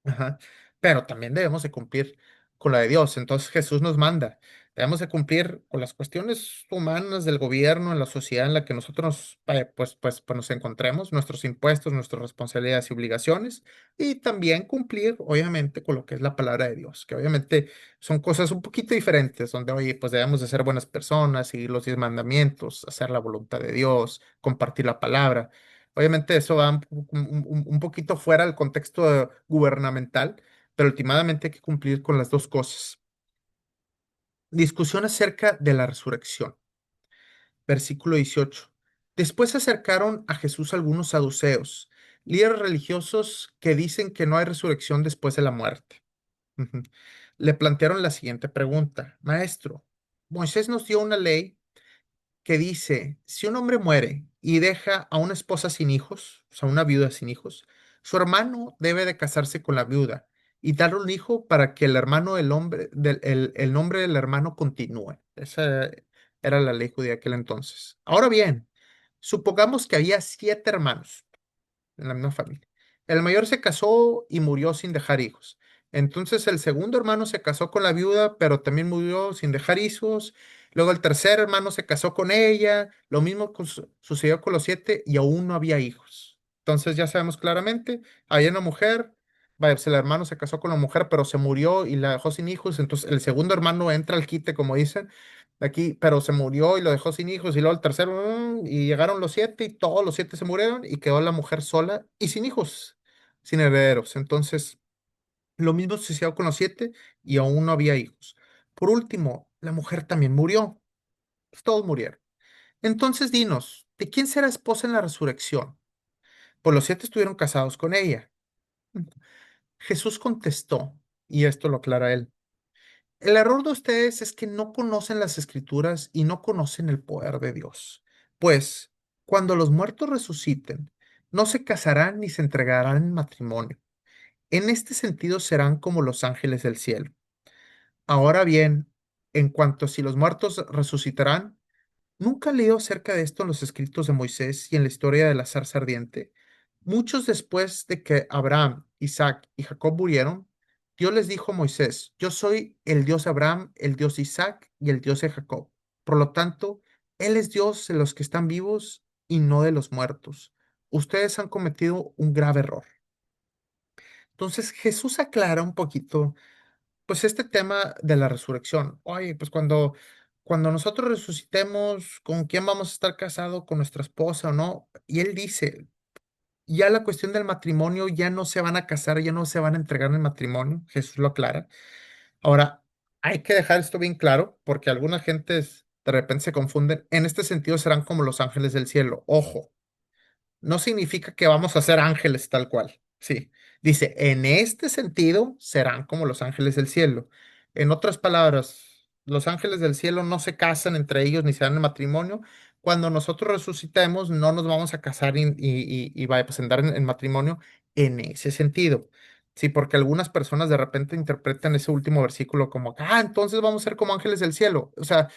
Ajá. Pero también debemos de cumplir con la de Dios. Entonces Jesús nos manda. Debemos de cumplir con las cuestiones humanas del gobierno, en la sociedad en la que nosotros pues nos encontremos, nuestros impuestos, nuestras responsabilidades y obligaciones, y también cumplir, obviamente, con lo que es la palabra de Dios, que obviamente son cosas un poquito diferentes, donde, oye, pues debemos de ser buenas personas, seguir los 10 mandamientos, hacer la voluntad de Dios, compartir la palabra. Obviamente eso va un poquito fuera del contexto gubernamental, pero últimamente hay que cumplir con las dos cosas. Discusión acerca de la resurrección. Versículo 18. Después se acercaron a Jesús algunos saduceos, líderes religiosos que dicen que no hay resurrección después de la muerte. Ujú. Le plantearon la siguiente pregunta. Maestro, Moisés nos dio una ley que dice, si un hombre muere y deja a una esposa sin hijos, o sea, una viuda sin hijos, su hermano debe de casarse con la viuda y darle un hijo para que el hermano del hombre, el nombre del hermano continúe. Esa era la ley judía de aquel entonces. Ahora bien, supongamos que había 7 hermanos en la misma familia. El mayor se casó y murió sin dejar hijos. Entonces el segundo hermano se casó con la viuda, pero también murió sin dejar hijos. Luego el tercer hermano se casó con ella. Lo mismo sucedió con los 7 y aún no había hijos. Entonces ya sabemos claramente, había una mujer, vaya, pues el hermano se casó con la mujer, pero se murió y la dejó sin hijos. Entonces el segundo hermano entra al quite, como dicen, aquí, pero se murió y lo dejó sin hijos, y luego el tercero, y llegaron los 7 y todos los 7 se murieron y quedó la mujer sola y sin hijos, sin herederos. Entonces, lo mismo sucedió con los 7 y aún no había hijos. Por último, la mujer también murió, pues todos murieron. Entonces, dinos, ¿de quién será esposa en la resurrección? Pues los 7 estuvieron casados con ella. Jesús contestó, y esto lo aclara él. El error de ustedes es que no conocen las escrituras y no conocen el poder de Dios. Pues, cuando los muertos resuciten, no se casarán ni se entregarán en matrimonio. En este sentido serán como los ángeles del cielo. Ahora bien, en cuanto a si los muertos resucitarán, ¿nunca leído acerca de esto en los escritos de Moisés y en la historia de la zarza ardiente? Muchos después de que Abraham, Isaac y Jacob murieron, Dios les dijo a Moisés, yo soy el Dios de Abraham, el Dios de Isaac y el Dios de Jacob. Por lo tanto, Él es Dios de los que están vivos y no de los muertos. Ustedes han cometido un grave error. Entonces Jesús aclara un poquito, pues este tema de la resurrección. Oye, pues cuando nosotros resucitemos, ¿con quién vamos a estar casados? ¿Con nuestra esposa o no? Y él dice, ya la cuestión del matrimonio, ya no se van a casar, ya no se van a entregar en el matrimonio. Jesús lo aclara. Ahora, hay que dejar esto bien claro, porque algunas gentes de repente se confunden. En este sentido serán como los ángeles del cielo. Ojo, no significa que vamos a ser ángeles tal cual. Sí, dice, en este sentido serán como los ángeles del cielo. En otras palabras, los ángeles del cielo no se casan entre ellos ni se dan en matrimonio. Cuando nosotros resucitemos, no nos vamos a casar y vaya, pues andar en matrimonio en ese sentido. Sí, porque algunas personas de repente interpretan ese último versículo como, entonces vamos a ser como ángeles del cielo. O sea,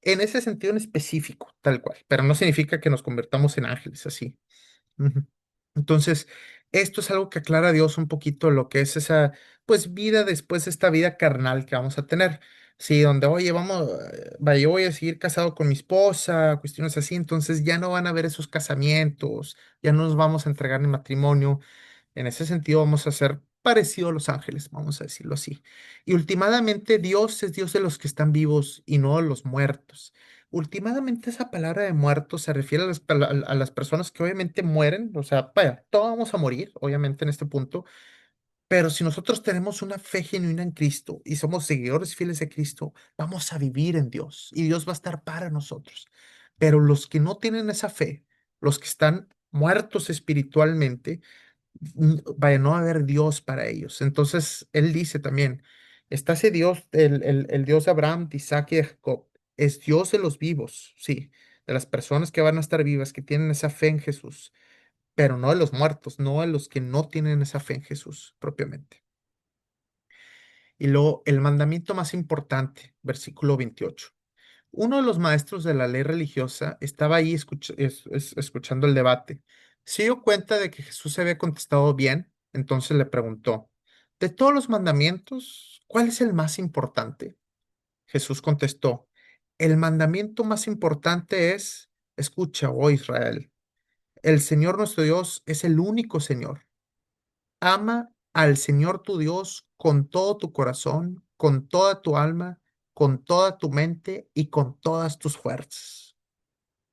en ese sentido en específico, tal cual, pero no significa que nos convertamos en ángeles así. Ujú. Entonces, esto es algo que aclara a Dios un poquito lo que es esa, pues, vida después de esta vida carnal que vamos a tener. Sí, donde, oye, vamos, vaya, yo voy a seguir casado con mi esposa, cuestiones así, entonces ya no van a haber esos casamientos, ya no nos vamos a entregar en matrimonio. En ese sentido, vamos a ser parecido a los ángeles, vamos a decirlo así. Y últimamente, Dios es Dios de los que están vivos y no de los muertos. Últimamente, esa palabra de muertos se refiere a las personas que obviamente mueren, o sea, vaya, todos vamos a morir, obviamente, en este punto, pero si nosotros tenemos una fe genuina en Cristo y somos seguidores fieles de Cristo, vamos a vivir en Dios y Dios va a estar para nosotros. Pero los que no tienen esa fe, los que están muertos espiritualmente, vaya, no va a haber Dios para ellos. Entonces, él dice también, está ese Dios, el Dios de Abraham, de Isaac y de Jacob, es Dios de los vivos, sí, de las personas que van a estar vivas, que tienen esa fe en Jesús, pero no de los muertos, no de los que no tienen esa fe en Jesús propiamente. Y luego, el mandamiento más importante, versículo 28. Uno de los maestros de la ley religiosa estaba ahí escuchando el debate. Se dio cuenta de que Jesús se había contestado bien, entonces le preguntó, de todos los mandamientos, ¿cuál es el más importante? Jesús contestó, el mandamiento más importante es, escucha, oh Israel, el Señor nuestro Dios es el único Señor. Ama al Señor tu Dios con todo tu corazón, con toda tu alma, con toda tu mente y con todas tus fuerzas.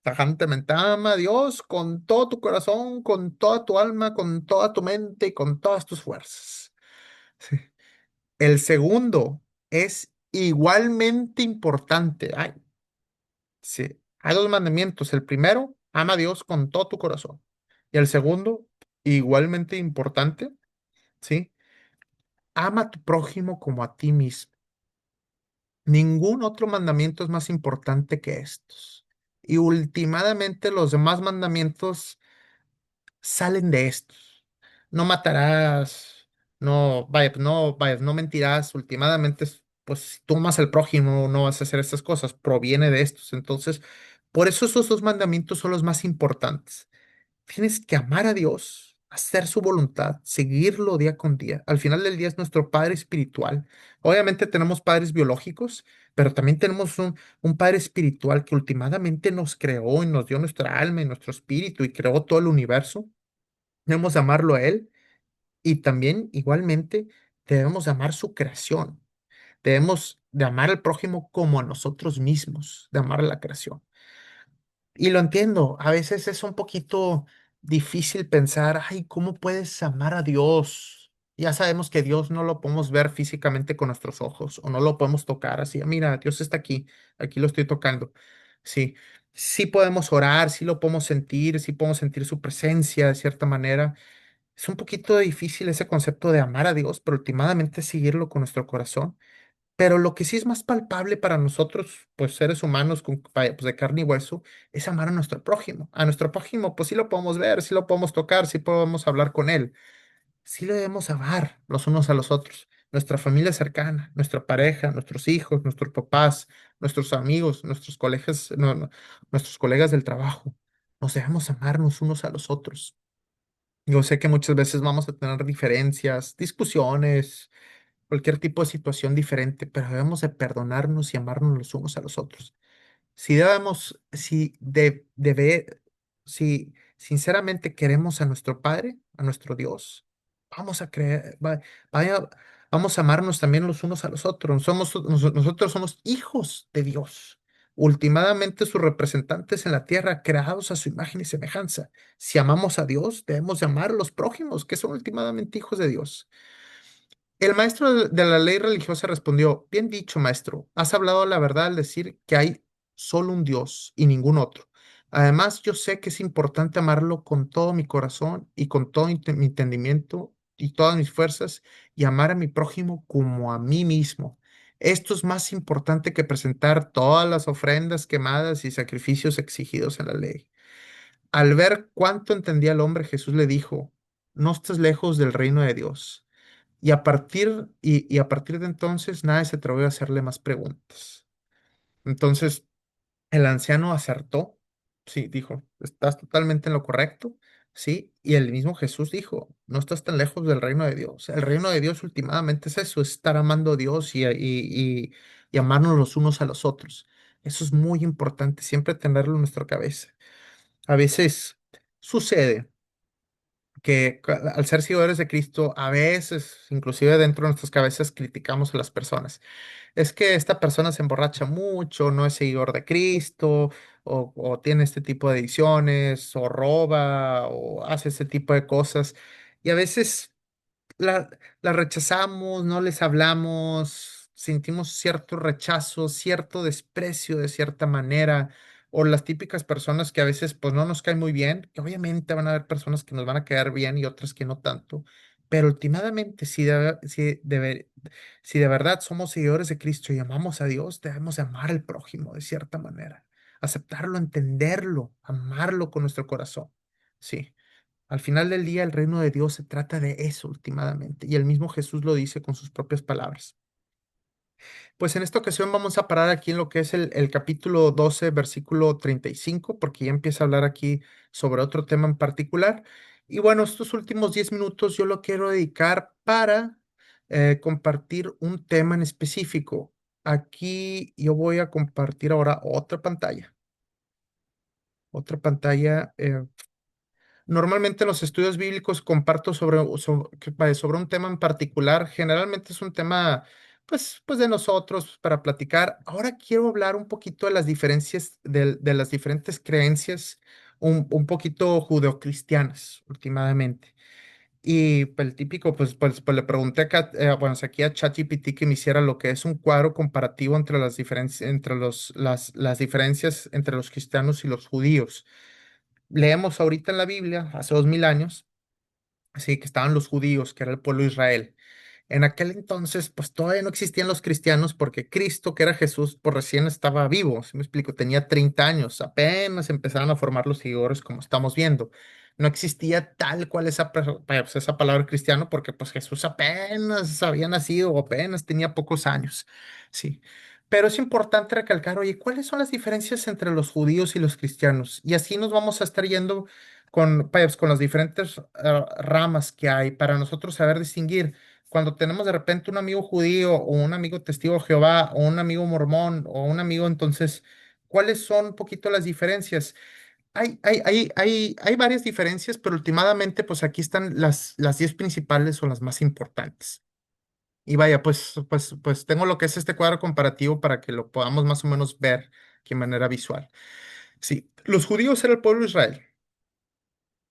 Tajantemente ama a Dios con todo tu corazón, con toda tu alma, con toda tu mente y con todas tus fuerzas. Sí. El segundo es igualmente importante. Ay, sí. Hay dos mandamientos. El primero, ama a Dios con todo tu corazón. Y el segundo, igualmente importante, ¿sí? Ama a tu prójimo como a ti mismo. Ningún otro mandamiento es más importante que estos. Y últimamente los demás mandamientos salen de estos. No matarás, no vayas, no mentirás. Últimamente, pues si tú amas al prójimo, no vas a hacer estas cosas. Proviene de estos. Entonces, por eso esos dos mandamientos son los más importantes. Tienes que amar a Dios, hacer su voluntad, seguirlo día con día. Al final del día es nuestro Padre espiritual. Obviamente tenemos padres biológicos, pero también tenemos un Padre espiritual que últimamente nos creó y nos dio nuestra alma y nuestro espíritu y creó todo el universo. Debemos de amarlo a Él y también igualmente debemos de amar su creación. Debemos de amar al prójimo como a nosotros mismos, de amar a la creación. Y lo entiendo, a veces es un poquito difícil pensar, ay, ¿cómo puedes amar a Dios? Ya sabemos que Dios no lo podemos ver físicamente con nuestros ojos o no lo podemos tocar así, mira, Dios está aquí, aquí lo estoy tocando. Sí, sí podemos orar, sí podemos sentir su presencia de cierta manera. Es un poquito difícil ese concepto de amar a Dios, pero últimamente seguirlo con nuestro corazón. Pero lo que sí es más palpable para nosotros, pues seres humanos pues, de carne y hueso, es amar a nuestro prójimo. A nuestro prójimo, pues sí lo podemos ver, sí lo podemos tocar, sí podemos hablar con él. Sí lo debemos amar los unos a los otros. Nuestra familia cercana, nuestra pareja, nuestros hijos, nuestros papás, nuestros amigos, nuestros colegas, nuestros colegas del trabajo. Nos debemos amarnos unos a los otros. Yo sé que muchas veces vamos a tener diferencias, discusiones, cualquier tipo de situación diferente, pero debemos de perdonarnos y amarnos los unos a los otros. Si debemos, si si sinceramente queremos a nuestro Padre, a nuestro Dios, vamos a creer, vaya, vamos a amarnos también los unos a los otros. Nosotros somos hijos de Dios, ultimadamente sus representantes en la tierra, creados a su imagen y semejanza. Si amamos a Dios, debemos de amar a los prójimos, que son últimamente hijos de Dios. El maestro de la ley religiosa respondió, bien dicho, maestro, has hablado la verdad al decir que hay solo un Dios y ningún otro. Además, yo sé que es importante amarlo con todo mi corazón y con todo mi entendimiento y todas mis fuerzas y amar a mi prójimo como a mí mismo. Esto es más importante que presentar todas las ofrendas quemadas y sacrificios exigidos en la ley. Al ver cuánto entendía el hombre, Jesús le dijo, no estés lejos del reino de Dios. Y a partir de entonces nadie se atrevió a hacerle más preguntas. Entonces el anciano acertó, sí, dijo, estás totalmente en lo correcto, sí, y el mismo Jesús dijo, no estás tan lejos del reino de Dios. El reino de Dios últimamente es eso, es estar amando a Dios y amarnos los unos a los otros. Eso es muy importante, siempre tenerlo en nuestra cabeza. A veces sucede que al ser seguidores de Cristo, a veces, inclusive dentro de nuestras cabezas, criticamos a las personas. Es que esta persona se emborracha mucho, no es seguidor de Cristo, o tiene este tipo de adicciones, o roba, o hace ese tipo de cosas. Y a veces la, la rechazamos, no les hablamos, sentimos cierto rechazo, cierto desprecio de cierta manera, o las típicas personas que a veces pues no nos caen muy bien, que obviamente van a haber personas que nos van a caer bien y otras que no tanto, pero últimamente si de verdad somos seguidores de Cristo y amamos a Dios, debemos de amar al prójimo de cierta manera, aceptarlo, entenderlo, amarlo con nuestro corazón. Sí. Al final del día, el reino de Dios se trata de eso últimamente, y el mismo Jesús lo dice con sus propias palabras. Pues en esta ocasión vamos a parar aquí en lo que es el capítulo 12 versículo 35 porque ya empieza a hablar aquí sobre otro tema en particular. Y bueno, estos últimos 10 minutos yo lo quiero dedicar para compartir un tema en específico. Aquí yo voy a compartir ahora otra pantalla. Normalmente en los estudios bíblicos comparto sobre un tema en particular. Generalmente es un tema, pues de nosotros para platicar. Ahora quiero hablar un poquito de las diferencias, de las diferentes creencias, un poquito judeocristianas, últimamente. Y pues, el típico, pues le pregunté bueno, aquí a ChatGPT que me hiciera lo que es un cuadro comparativo entre las diferencias, entre las diferencias entre los cristianos y los judíos. Leemos ahorita en la Biblia, hace 2000 años, así que estaban los judíos, que era el pueblo de Israel. En aquel entonces, pues todavía no existían los cristianos porque Cristo, que era Jesús, pues recién estaba vivo, ¿sí me explico? Tenía 30 años, apenas empezaron a formar los seguidores como estamos viendo. No existía tal cual pues, esa palabra cristiano porque pues Jesús apenas había nacido o apenas tenía pocos años, sí. Pero es importante recalcar, oye, ¿cuáles son las diferencias entre los judíos y los cristianos? Y así nos vamos a estar yendo con las diferentes ramas que hay para nosotros saber distinguir cuando tenemos de repente un amigo judío o un amigo testigo de Jehová o un amigo mormón o un amigo, entonces, ¿cuáles son un poquito las diferencias? Hay varias diferencias, pero últimamente, pues aquí están las 10 principales o las más importantes. Y vaya, pues tengo lo que es este cuadro comparativo para que lo podamos más o menos ver de manera visual. Sí, los judíos eran el pueblo de Israel,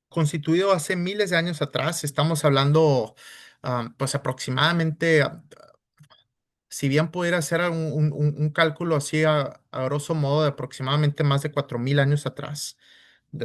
constituido hace miles de años atrás. Estamos hablando, pues aproximadamente si bien pudiera hacer un cálculo así a grosso modo de aproximadamente más de 4000 años atrás,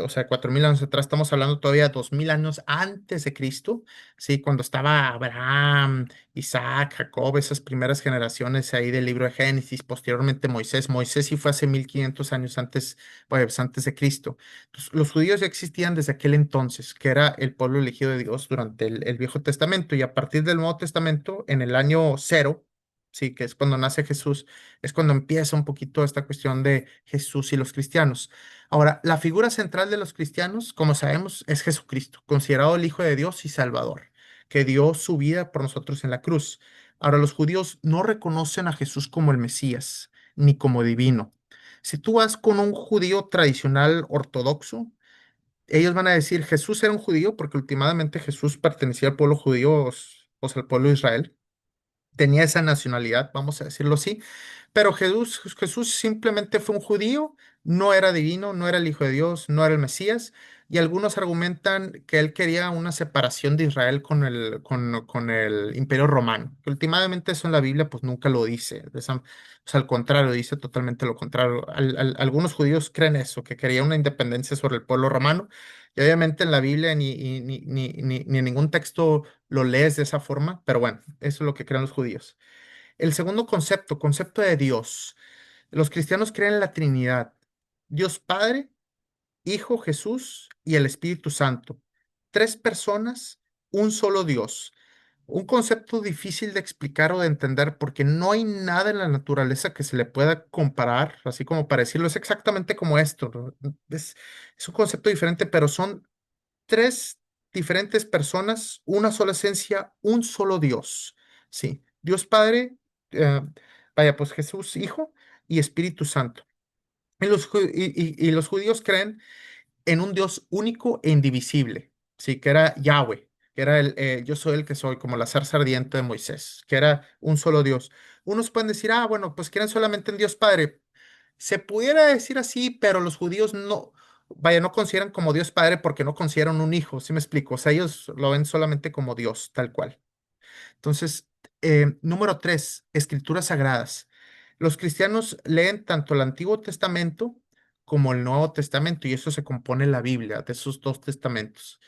o sea, 4000 años atrás, estamos hablando todavía de 2000 años antes de Cristo, sí, cuando estaba Abraham, Isaac, Jacob, esas primeras generaciones ahí del libro de Génesis, posteriormente Moisés. Moisés sí fue hace 1500 años antes, pues, antes de Cristo. Entonces, los judíos ya existían desde aquel entonces, que era el pueblo elegido de Dios durante el Viejo Testamento, y a partir del Nuevo Testamento, en el año cero, sí, que es cuando nace Jesús, es cuando empieza un poquito esta cuestión de Jesús y los cristianos. Ahora, la figura central de los cristianos, como sabemos, es Jesucristo, considerado el Hijo de Dios y Salvador, que dio su vida por nosotros en la cruz. Ahora, los judíos no reconocen a Jesús como el Mesías, ni como divino. Si tú vas con un judío tradicional ortodoxo, ellos van a decir Jesús era un judío porque últimamente Jesús pertenecía al pueblo judío, o sea, al pueblo de Israel, tenía esa nacionalidad, vamos a decirlo así, pero Jesús simplemente fue un judío, no era divino, no era el Hijo de Dios, no era el Mesías, y algunos argumentan que él quería una separación de Israel con el Imperio Romano, que últimamente eso en la Biblia pues nunca lo dice, o sea, al contrario, dice totalmente lo contrario. Algunos judíos creen eso, que quería una independencia sobre el pueblo romano, y obviamente en la Biblia ni en ningún texto lo lees de esa forma, pero bueno, eso es lo que creen los judíos. El segundo concepto, concepto de Dios. Los cristianos creen en la Trinidad. Dios Padre, Hijo Jesús y el Espíritu Santo. Tres personas, un solo Dios. Un concepto difícil de explicar o de entender porque no hay nada en la naturaleza que se le pueda comparar, así como para decirlo, es exactamente como esto, ¿no? Es un concepto diferente, pero son tres diferentes personas, una sola esencia, un solo Dios. Sí, Dios Padre, eh, vaya, pues Jesús Hijo y Espíritu Santo. Y los judíos creen en un Dios único e indivisible, sí, que era Yahweh, que era yo soy el que soy, como la zarza ardiente de Moisés, que era un solo Dios. Unos pueden decir, ah, bueno, pues creen solamente en Dios Padre. Se pudiera decir así, pero los judíos no, vaya, no consideran como Dios Padre porque no consideran un hijo, ¿sí me explico? O sea, ellos lo ven solamente como Dios, tal cual. Entonces, número tres, escrituras sagradas. Los cristianos leen tanto el Antiguo Testamento como el Nuevo Testamento y eso se compone la Biblia, de esos dos testamentos.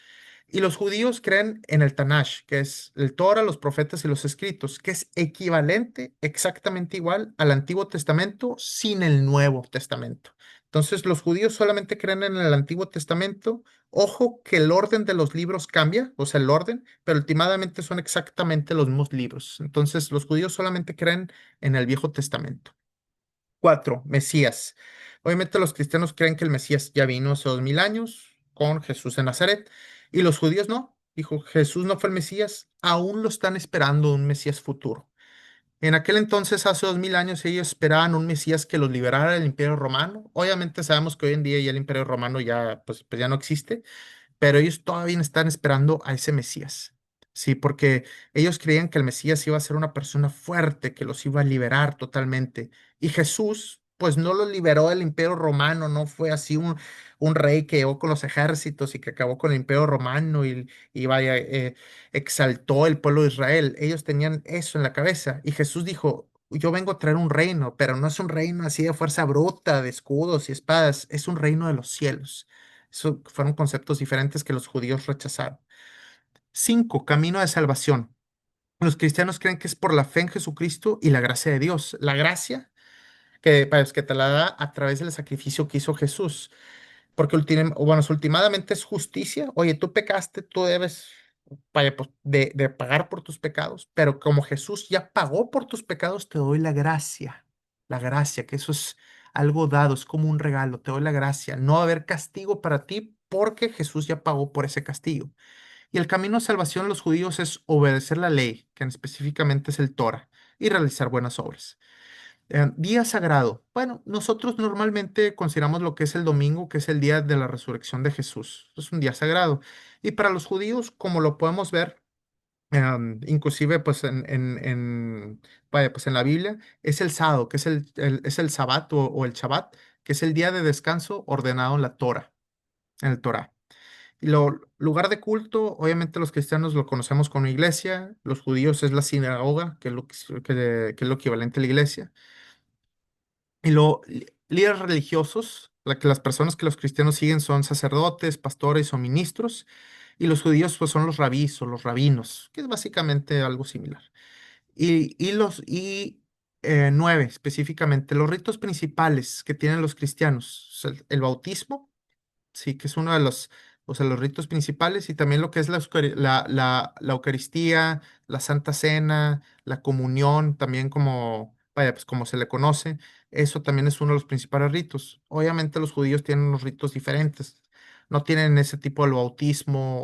Y los judíos creen en el Tanaj, que es el Torah, los profetas y los escritos, que es equivalente, exactamente igual al Antiguo Testamento sin el Nuevo Testamento. Entonces, los judíos solamente creen en el Antiguo Testamento. Ojo que el orden de los libros cambia, o sea, el orden, pero últimamente son exactamente los mismos libros. Entonces, los judíos solamente creen en el Viejo Testamento. Cuatro, Mesías. Obviamente los cristianos creen que el Mesías ya vino hace 2000 años con Jesús en Nazaret y los judíos no. Dijo, Jesús no fue el Mesías, aún lo están esperando un Mesías futuro. En aquel entonces, hace 2000 años, ellos esperaban un Mesías que los liberara del Imperio Romano. Obviamente sabemos que hoy en día ya el Imperio Romano ya, pues ya no existe, pero ellos todavía están esperando a ese Mesías. Sí, porque ellos creían que el Mesías iba a ser una persona fuerte, que los iba a liberar totalmente. Y Jesús, pues no los liberó del Imperio Romano, no fue así un rey que llegó con los ejércitos y que acabó con el Imperio Romano y vaya, exaltó el pueblo de Israel. Ellos tenían eso en la cabeza. Y Jesús dijo, yo vengo a traer un reino, pero no es un reino así de fuerza bruta, de escudos y espadas, es un reino de los cielos. Eso fueron conceptos diferentes que los judíos rechazaron. Cinco, camino de salvación. Los cristianos creen que es por la fe en Jesucristo y la gracia de Dios. La gracia que te la da a través del sacrificio que hizo Jesús. Porque bueno, últimamente es justicia. Oye, tú pecaste, tú debes vaya, pues, de pagar por tus pecados, pero como Jesús ya pagó por tus pecados, te doy la gracia. La gracia, que eso es algo dado, es como un regalo, te doy la gracia. No va a haber castigo para ti porque Jesús ya pagó por ese castigo. Y el camino de salvación de los judíos es obedecer la ley, que específicamente es el Torah, y realizar buenas obras. Día sagrado. Bueno, nosotros normalmente consideramos lo que es el domingo, que es el día de la resurrección de Jesús. Es un día sagrado. Y para los judíos, como lo podemos ver, inclusive pues vaya, pues en la Biblia, es el sábado, que es es el sabbat o el Shabbat, que es el día de descanso ordenado en la Torah, en el Torah. Y lugar de culto, obviamente los cristianos lo conocemos como iglesia, los judíos es la sinagoga, que es que es lo equivalente a la iglesia. Y líderes religiosos, la que las personas que los cristianos siguen son sacerdotes, pastores o ministros, y los judíos pues son los rabís o los rabinos, que es básicamente algo similar. Nueve, específicamente, los ritos principales que tienen los cristianos, el bautismo, sí, que es uno de o sea, los ritos principales y también lo que es la Eucaristía, la Santa Cena, la comunión, también como, vaya, pues como se le conoce, eso también es uno de los principales ritos. Obviamente los judíos tienen unos ritos diferentes, no tienen ese tipo del bautismo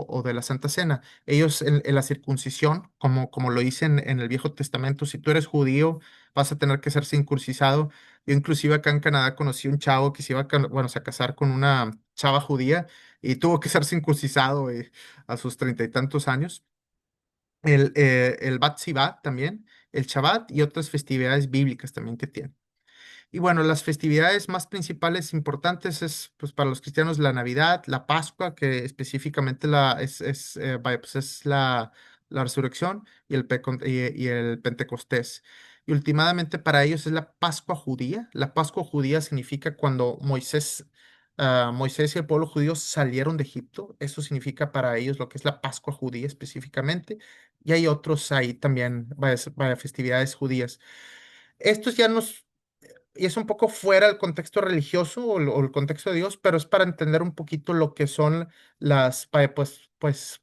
o de la Santa Cena. Ellos en la circuncisión, como lo dicen en el Viejo Testamento, si tú eres judío, vas a tener que ser circuncidado. Yo inclusive acá en Canadá conocí un chavo que se iba bueno, a casar con una chava judía y tuvo que ser circuncisado a sus 30 y tantos años. El Bat Sivat también, el Shabbat y otras festividades bíblicas también que tiene. Y bueno, las festividades más principales importantes es, pues, para los cristianos la Navidad, la Pascua, que específicamente vaya, pues, es la resurrección y y el Pentecostés. Y últimamente para ellos es la Pascua judía. La Pascua judía significa cuando Moisés y el pueblo judío salieron de Egipto. Eso significa para ellos lo que es la Pascua judía específicamente. y hay otros ahí también, vaya, festividades judías. Estos ya nos, y es un poco fuera del contexto religioso o el contexto de Dios, pero es para entender un poquito lo que son vaya, pues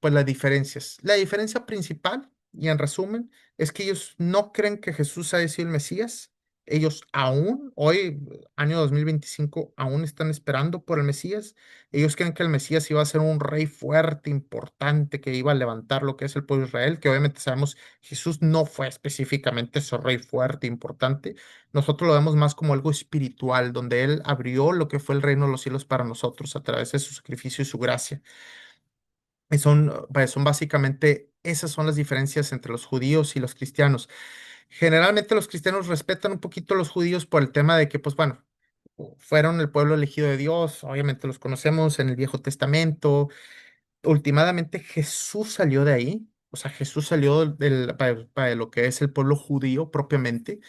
las diferencias. La diferencia principal, y en resumen, es que ellos no creen que Jesús haya sido el Mesías. Ellos aún, hoy, año 2025 aún están esperando por el Mesías. Ellos creen que el Mesías iba a ser un rey fuerte, importante, que iba a levantar lo que es el pueblo de Israel, que obviamente sabemos Jesús no fue específicamente ese rey fuerte, importante. Nosotros lo vemos más como algo espiritual, donde Él abrió lo que fue el reino de los cielos para nosotros a través de su sacrificio y su gracia. Y son básicamente, esas son las diferencias entre los judíos y los cristianos. Generalmente los cristianos respetan un poquito a los judíos por el tema de que, pues bueno, fueron el pueblo elegido de Dios, obviamente los conocemos en el Viejo Testamento. Últimamente Jesús salió de ahí, o sea, Jesús salió para lo que es el pueblo judío propiamente.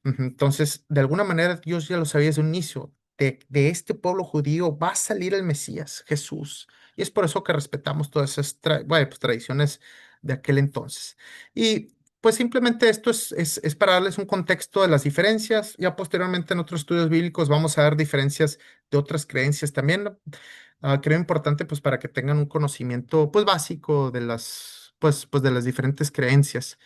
Ujú. Entonces, de alguna manera, Dios ya lo sabía desde un inicio. De este pueblo judío va a salir el Mesías, Jesús. Y es por eso que respetamos todas esas bueno, pues, tradiciones de aquel entonces. Y pues simplemente esto es para darles un contexto de las diferencias. Ya posteriormente en otros estudios bíblicos vamos a dar diferencias de otras creencias también, ¿no? Creo importante pues para que tengan un conocimiento pues básico de pues de las diferentes creencias.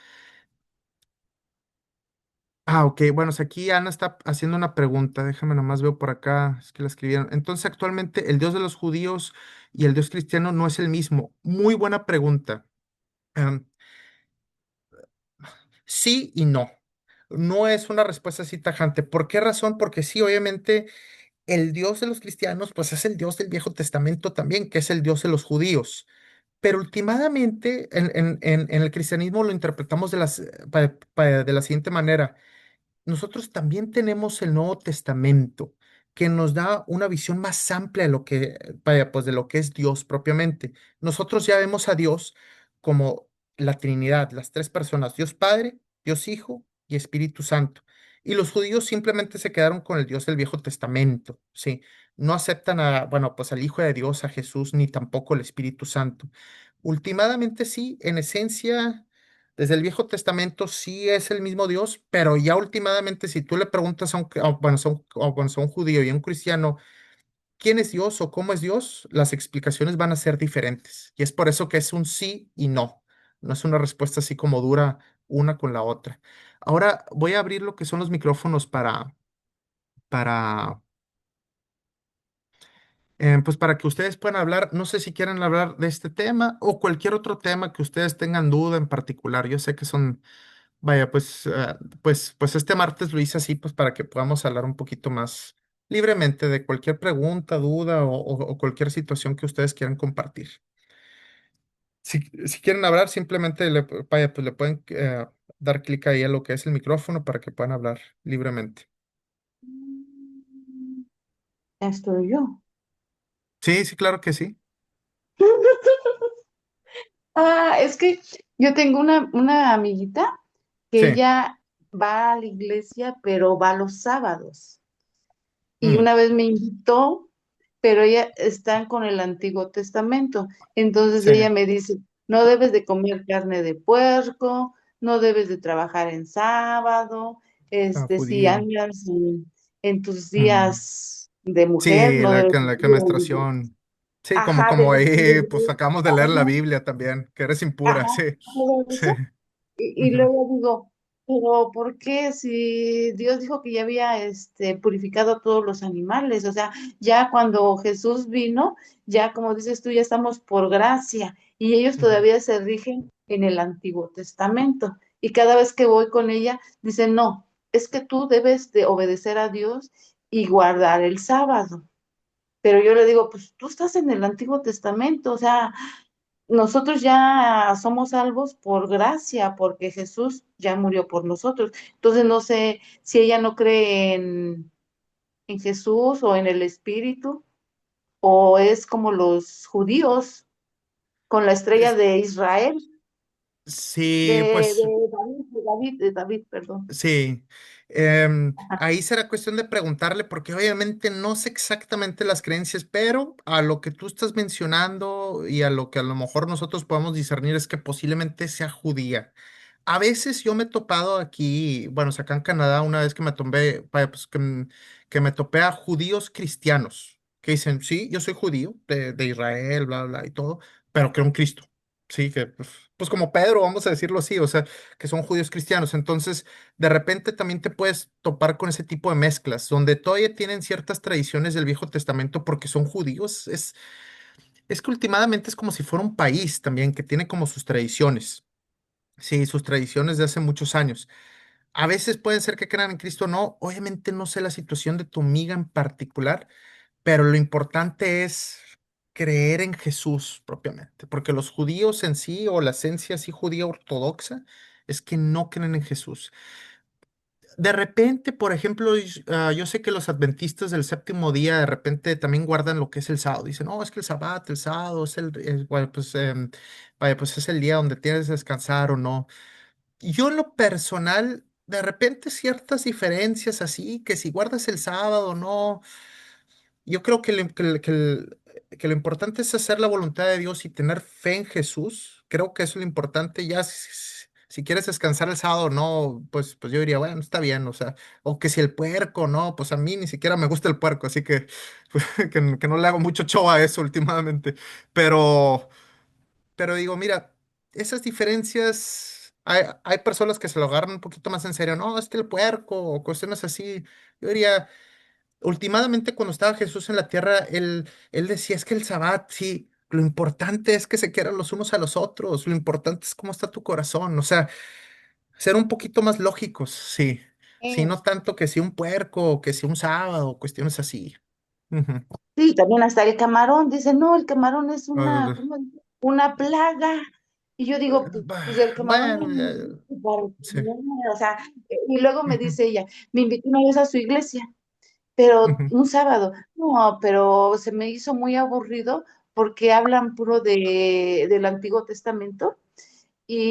Ok, bueno, si aquí Ana está haciendo una pregunta, déjame nomás veo por acá, es que la escribieron. Entonces, actualmente el Dios de los judíos y el Dios cristiano no es el mismo. Muy buena pregunta. Em, sí y no. No es una respuesta así tajante. ¿Por qué razón? Porque sí, obviamente, el Dios de los cristianos, pues es el Dios del Viejo Testamento también, que es el Dios de los judíos. Pero últimamente en el cristianismo lo interpretamos de la siguiente manera. Nosotros también tenemos el Nuevo Testamento que nos da una visión más amplia de lo que, vaya, pues de lo que es Dios propiamente. Nosotros ya vemos a Dios como la Trinidad, las tres personas, Dios Padre, Dios Hijo y Espíritu Santo. Y los judíos simplemente se quedaron con el Dios del Viejo Testamento, ¿sí? No aceptan bueno, pues al Hijo de Dios, a Jesús, ni tampoco el Espíritu Santo. Últimamente sí, en esencia desde el Viejo Testamento sí es el mismo Dios, pero ya últimamente si tú le preguntas a un judío y a un cristiano quién es Dios o cómo es Dios, las explicaciones van a ser diferentes. Y es por eso que es un sí y no. No es una respuesta así como dura una con la otra. Ahora voy a abrir lo que son los micrófonos para, pues para que ustedes puedan hablar. No sé si quieren hablar de este tema o cualquier otro tema que ustedes tengan duda en particular. Yo sé que son. Vaya, pues este martes lo hice así, pues para que podamos hablar un poquito más libremente de cualquier pregunta, duda o cualquier situación que ustedes quieran compartir. Si quieren hablar, simplemente vaya, pues le pueden dar clic ahí a lo que es el micrófono para que puedan hablar libremente. Estoy yo. Sí, sí, claro que sí. Es que yo tengo una amiguita que Sí. ella va a la iglesia, pero va los sábados. Y Mm, una vez me invitó, pero ella está con el Antiguo Testamento. Entonces sí. ella me dice, no debes de comer carne de puerco, no debes de trabajar en sábado, si Judío. andas en tus Mm, días de mujer, sí, no debes la de, menstruación. Sí, ajá, como ahí, pues de- acabamos de leer la Biblia también, que eres impura, ajá, sí. todo Sí. eso. Y Ujú, luego digo, pero ¿por qué si Dios dijo que ya había purificado a todos los animales? O sea, ya cuando Jesús vino, ya como dices tú, ya estamos por gracia y ellos ujú. todavía se rigen en el Antiguo Testamento. Y cada vez que voy con ella, dice, no, es que tú debes de obedecer a Dios y guardar el sábado. Pero yo le digo, pues tú estás en el Antiguo Testamento, o sea, nosotros ya somos salvos por gracia, porque Jesús ya murió por nosotros. Entonces no sé si ella no cree en Jesús o en el Espíritu, o es como los judíos con la estrella Es- de Israel, Sí, pues de David. De David, perdón. Sí, Ajá. ahí será cuestión de preguntarle porque obviamente no sé exactamente las creencias, pero a lo que tú estás mencionando y a lo que a lo mejor nosotros podemos discernir es que posiblemente sea judía. A veces yo me he topado aquí, bueno, o sea, acá en Canadá, una vez que me tomé, vaya, pues, que me topé a judíos cristianos que dicen, sí, yo soy judío de Israel, bla, bla, y todo, pero creo en Cristo. Sí, que pues como Pedro, vamos a decirlo así, o sea, que son judíos cristianos. Entonces, de repente también te puedes topar con ese tipo de mezclas, donde todavía tienen ciertas tradiciones del Viejo Testamento porque son judíos. Es que últimamente es como si fuera un país también que tiene como sus tradiciones. Sí, sus tradiciones de hace muchos años. A veces pueden ser que crean en Cristo o no. Obviamente no sé la situación de tu amiga en particular, pero lo importante es creer en Jesús propiamente, porque los judíos en sí, o la esencia así judía ortodoxa, es que no creen en Jesús. De repente, por ejemplo, yo sé que los adventistas del séptimo día de repente también guardan lo que es el sábado. Dicen, no, es que el sabbat, el sábado bueno, pues, vaya, pues es el día donde tienes que descansar o no. Yo en lo personal, de repente ciertas diferencias así, que si guardas el sábado o no, yo creo que lo importante es hacer la voluntad de Dios y tener fe en Jesús. Creo que eso es lo importante. Ya si quieres descansar el sábado o no, pues yo diría, bueno, está bien, o sea, o que si el puerco, no, pues a mí ni siquiera me gusta el puerco, así que, que no le hago mucho show a eso últimamente. Pero... Pero digo, mira, esas diferencias, hay personas que se lo agarran un poquito más en serio, no, es que el puerco o cuestiones así. Yo diría, últimamente cuando estaba Jesús en la tierra, él decía, es que el sabbat, sí, lo importante es que se quieran los unos a los otros, lo importante es cómo está tu corazón, o sea, ser un poquito más lógicos, sí, sí, no tanto que si un puerco, o que si un sábado, cuestiones así. Ujú. Sí, también hasta el camarón, dice, no, el camarón es Uh, ¿cómo dice? Una plaga. Y yo digo, pues el camarón bueno, no existe para sí. comer, o sea, y luego me Ujú, dice ella, me invitó una vez a su iglesia, pero ujú, un sábado, no, pero se me hizo muy aburrido porque hablan puro del Antiguo Testamento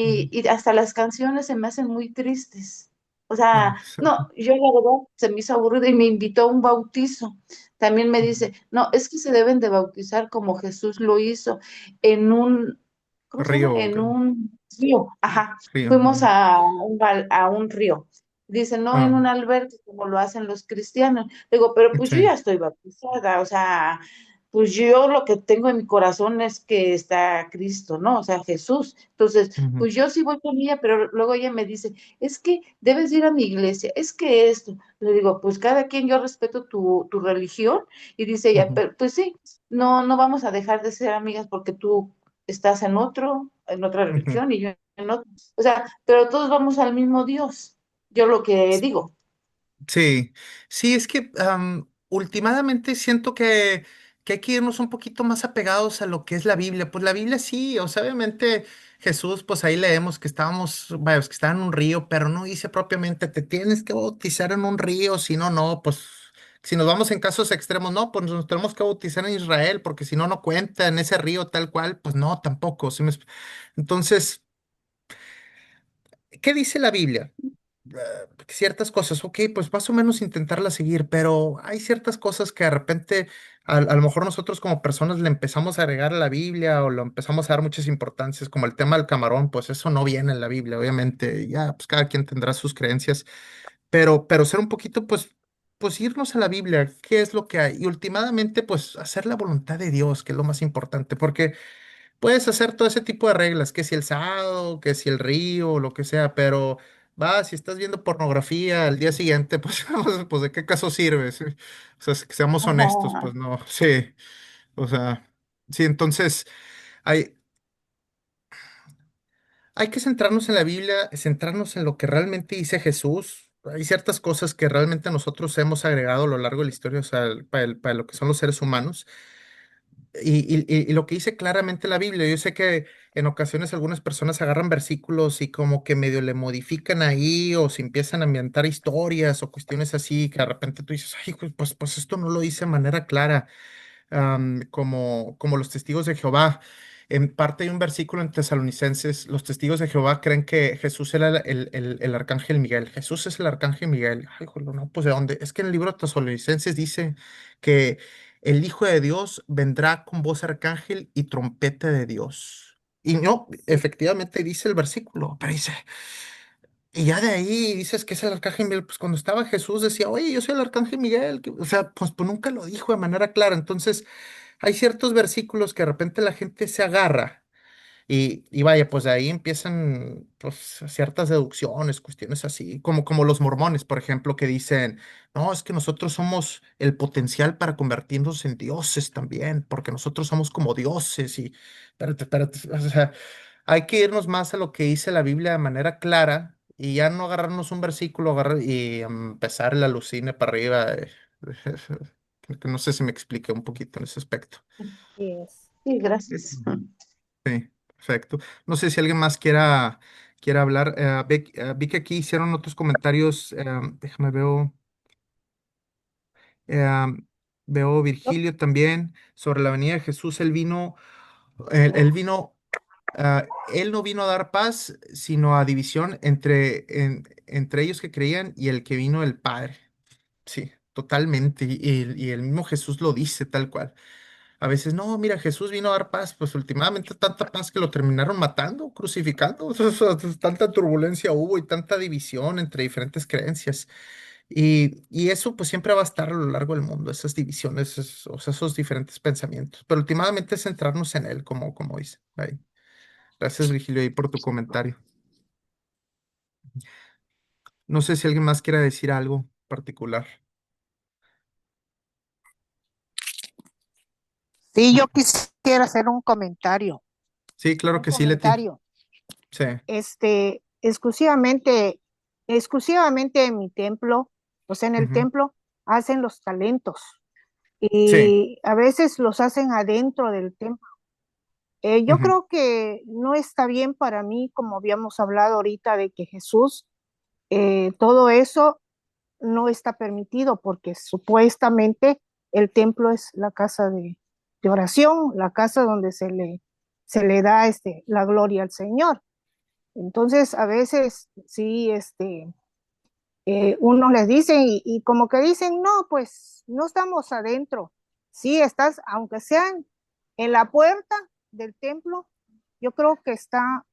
ujú. y hasta las canciones se me hacen muy tristes. O sea, No, no, yo la verdad se me hizo aburrido y me invitó a un bautizo. También me ujú. dice, no, es que se deben de bautizar como Jesús lo hizo en un, ¿cómo se llama? Río, En un río. Ajá, río. fuimos Ujú. a un río. Dice, no en Ah, un albergue como lo hacen los cristianos. Digo, pero pues yo sí. ya estoy bautizada, o sea, pues yo lo que tengo en mi corazón es que está Cristo, ¿no? O sea, Jesús. Entonces, Ujú, pues yo sí voy con ella, pero luego ella me dice, es que debes ir a mi iglesia, es que esto. Le digo, pues cada quien, yo respeto tu religión. Y dice ella, ujú, pero pues sí, no, no vamos a dejar de ser amigas porque tú estás en otra ujú. religión y yo en otra. O sea, pero todos vamos al mismo Dios. Yo lo que digo. Sí, sí, es que últimamente siento que hay que irnos un poquito más apegados a lo que es la Biblia. Pues la Biblia sí, o sea, obviamente Jesús, pues ahí leemos que estábamos, vaya, que estaba en un río, pero no dice propiamente, te tienes que bautizar en un río, si no, no, pues si nos vamos en casos extremos, no, pues nos tenemos que bautizar en Israel, porque si no, no cuenta en ese río tal cual, pues no, tampoco. Entonces, ¿qué dice la Biblia? Ciertas cosas, ok, pues más o menos intentarla seguir, pero hay ciertas cosas que de repente a lo mejor nosotros como personas le empezamos a agregar a la Biblia o lo empezamos a dar muchas importancias, como el tema del camarón, pues eso no viene en la Biblia, obviamente, ya, pues cada quien tendrá sus creencias, pero ser un poquito, pues irnos a la Biblia, qué es lo que hay, y últimamente, pues hacer la voluntad de Dios, que es lo más importante, porque puedes hacer todo ese tipo de reglas, que si el sábado, que si el río, lo que sea, pero va, si estás viendo pornografía al día siguiente, pues, pues ¿de qué caso sirve? Sí. O sea, que seamos honestos, Ajá. pues no, sí, o sea, sí, entonces hay, hay que centrarnos en la Biblia, centrarnos en lo que realmente dice Jesús. Hay ciertas cosas que realmente nosotros hemos agregado a lo largo de la historia, o sea, para lo que son los seres humanos. Y lo que dice claramente la Biblia, yo sé que en ocasiones algunas personas agarran versículos y como que medio le modifican ahí o se empiezan a ambientar historias o cuestiones así que de repente tú dices, ay, pues esto no lo dice de manera clara, como los testigos de Jehová. En parte hay un versículo en Tesalonicenses, los testigos de Jehová creen que Jesús era el arcángel Miguel. Jesús es el arcángel Miguel. Ay, jolo, no, pues ¿de dónde? Es que en el libro de Tesalonicenses dice que el Hijo de Dios vendrá con voz arcángel y trompeta de Dios. Y no, efectivamente dice el versículo, pero dice, y ya de ahí dices que es el arcángel Miguel. Pues cuando estaba Jesús decía, oye, yo soy el arcángel Miguel. O sea, pues nunca lo dijo de manera clara. Entonces, hay ciertos versículos que de repente la gente se agarra y vaya, pues de ahí empiezan pues, ciertas deducciones, cuestiones así, como los mormones, por ejemplo, que dicen, no, es que nosotros somos el potencial para convertirnos en dioses también, porque nosotros somos como dioses y, espérate, o sea, hay que irnos más a lo que dice la Biblia de manera clara y ya no agarrarnos un versículo y empezar el alucine para arriba. Que no sé si me expliqué un poquito en ese aspecto. Yes. Sí, gracias. Sí, perfecto. No sé si alguien más quiera hablar. Vi que aquí hicieron otros comentarios. Déjame eh, veo Virgilio también sobre la venida de Jesús. Él vino, él no vino a dar paz, sino a división entre ellos que creían y el que vino del Padre. Sí, totalmente. Y el mismo Jesús lo dice tal cual. A veces, no, mira, Jesús vino a dar paz, pues últimamente tanta paz que lo terminaron matando, crucificando, o sea, tanta turbulencia hubo y tanta división entre diferentes creencias. Y eso pues siempre va a estar a lo largo del mundo, esas divisiones, o sea, esos diferentes pensamientos. Pero últimamente es centrarnos en él, como dice. Ahí. Gracias, Virgilio, ahí por tu comentario. No sé si alguien más quiera decir algo particular. Sí, yo quisiera hacer un comentario, Sí, claro un que sí, Leti. comentario. Sí. Exclusivamente en mi templo, o sea, en el Ujú. templo hacen los talentos Sí. y a veces los hacen adentro del templo. Yo Ujú, creo que no está bien para mí, como habíamos hablado ahorita, de que Jesús, todo eso no está permitido porque supuestamente el templo es la casa de oración, la casa donde se le da la gloria al Señor. Entonces, a veces sí, unos les dicen y como que dicen, no, pues no estamos adentro. Sí, estás, aunque sean en la puerta del templo, yo creo que está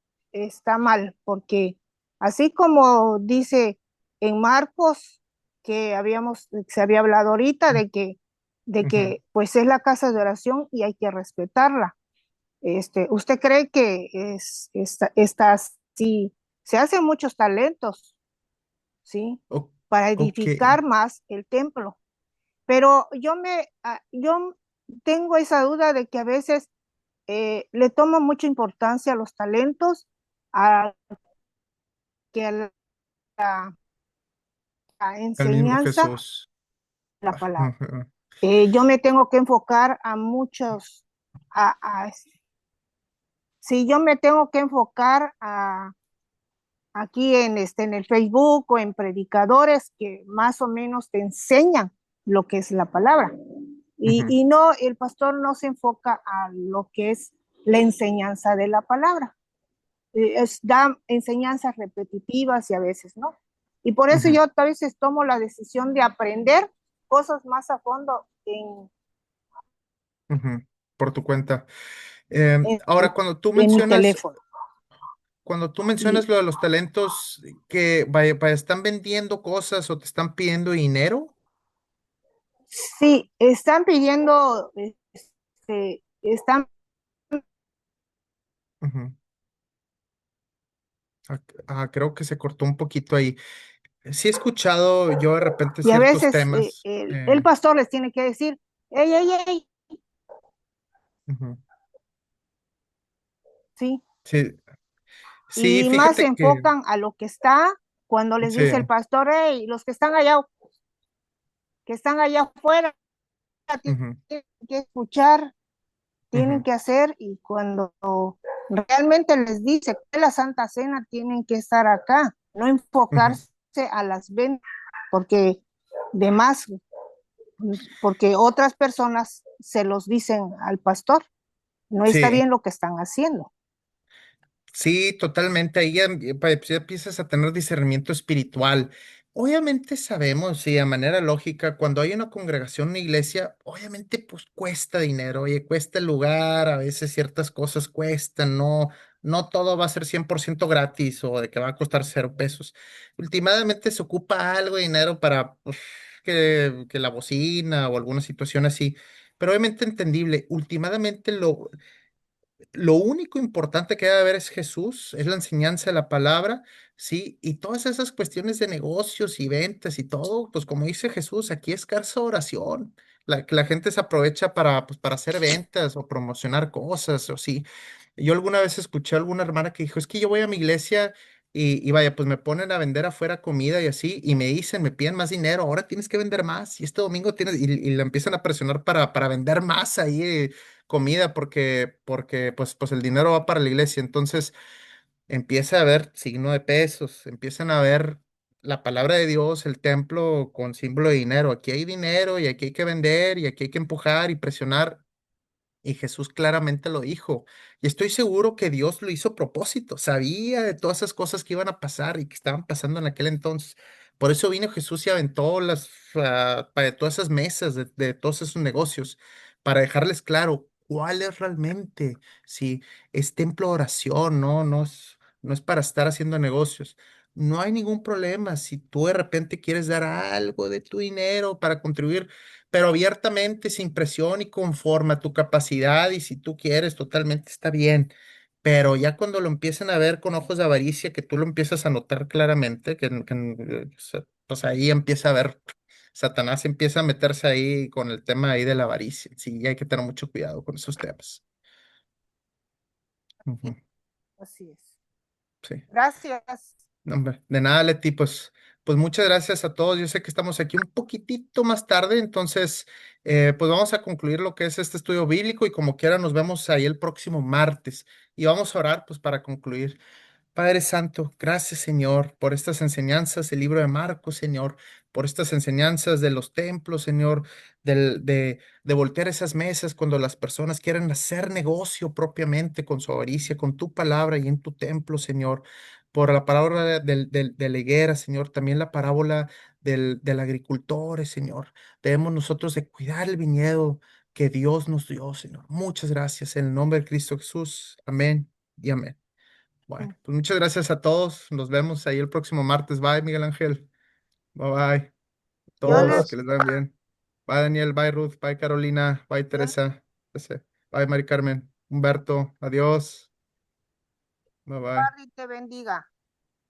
mal, porque así como dice en Marcos, se había hablado ahorita de ujú. que pues es la casa de oración y hay que respetarla. ¿Usted cree que está así? Se hacen muchos talentos, ¿sí? O- Para ok. edificar más el templo. Pero yo tengo esa duda de que a veces le tomo mucha importancia a los talentos a que a la Al mismo enseñanza Jesús. de la palabra. Ajá. Yo me tengo que enfocar a muchos, a, a, si yo me tengo que enfocar aquí en el Facebook o en predicadores que más o menos te enseñan lo que es la palabra. Ujú. Y no, el pastor no se enfoca a lo que es la enseñanza de la palabra. Da enseñanzas repetitivas y a veces no. Y por eso Ujú, yo a veces tomo la decisión de aprender cosas más a fondo ujú. Por tu cuenta. en, Ahora, en mi teléfono. cuando tú Y mencionas lo de los talentos, que vaya, están vendiendo cosas o te están pidiendo dinero. sí, están pidiendo, están, Ujú. Creo que se cortó un poquito ahí. Sí he escuchado yo de repente y a ciertos veces temas. el pastor les tiene que decir, hey, hey, hey, Ujú. sí, Sí, sí, y más se fíjate que enfocan a lo que está cuando les sí. dice el pastor, hey, los que están allá afuera, Ujú, tienen que escuchar, tienen ujú, que hacer, y cuando realmente les dice que la Santa Cena tienen que estar acá, no ujú, enfocarse a las ventas, porque demás, porque otras personas se los dicen al pastor. No está Sí. bien lo que están haciendo. Sí, totalmente. Ahí pues, ya empiezas a tener discernimiento espiritual. Obviamente sabemos, sí, de manera lógica, cuando hay una congregación, una iglesia, obviamente pues cuesta dinero, oye, cuesta el lugar, a veces ciertas cosas cuestan, no todo va a ser 100% gratis o de que va a costar 0 pesos. Últimamente se ocupa algo de dinero para pues, que la bocina o alguna situación así, pero obviamente entendible. Últimamente lo único importante que debe haber es Jesús, es la enseñanza de la palabra, ¿sí? Y todas esas cuestiones de negocios y ventas y todo, pues como dice Jesús, aquí es escasa oración. Que la gente se aprovecha para, pues, para hacer ventas o promocionar cosas o sí. Yo alguna vez escuché a alguna hermana que dijo, es que yo voy a mi iglesia y vaya, pues me ponen a vender afuera comida y así, y me dicen, me piden más dinero, ahora tienes que vender más, y este domingo tienes, y la empiezan a presionar para vender más ahí. Comida porque pues el dinero va para la iglesia. Entonces empieza a haber signo de pesos, empiezan a ver la palabra de Dios, el templo con símbolo de dinero. Aquí hay dinero y aquí hay que vender y aquí hay que empujar y presionar. Y Jesús claramente lo dijo. Y estoy seguro que Dios lo hizo a propósito. Sabía de todas esas cosas que iban a pasar y que estaban pasando en aquel entonces. Por eso vino Jesús y aventó para todas esas mesas de todos esos negocios, para dejarles claro cuál es realmente, si es templo de oración, no es para estar haciendo negocios. No hay ningún problema si tú de repente quieres dar algo de tu dinero para contribuir, pero abiertamente, sin presión y conforme a tu capacidad y si tú quieres, totalmente está bien. Pero ya cuando lo empiezan a ver con ojos de avaricia, que tú lo empiezas a notar claramente, pues ahí empieza a ver, Satanás empieza a meterse ahí con el tema ahí de la avaricia. Sí, hay que tener mucho cuidado con esos temas. Ujú, Así es. sí. Gracias. No, hombre, de nada, Leti, pues muchas gracias a todos. Yo sé que estamos aquí un poquitito más tarde, entonces, pues vamos a concluir lo que es este estudio bíblico y como quiera nos vemos ahí el próximo martes y vamos a orar pues para concluir. Padre Santo, gracias Señor por estas enseñanzas del libro de Marcos, Señor, por estas enseñanzas de los templos, Señor, de voltear esas mesas cuando las personas quieren hacer negocio propiamente con su avaricia, con tu palabra y en tu templo, Señor, por la parábola de la higuera, Señor, también la parábola del agricultor, Señor. Debemos nosotros de cuidar el viñedo que Dios nos dio, Señor. Muchas gracias en el nombre de Cristo Jesús. Amén y amén. Bueno, pues muchas gracias a todos. Nos vemos ahí el próximo martes. Bye, Miguel Ángel. Bye, bye. Yo les, Todos, que les vayan bien. Bye, Daniel. Bye, Ruth. Bye, Carolina. Bye, Dios Teresa. Bye, Mari Carmen. Humberto. Adiós. Bye, bye. te bendiga.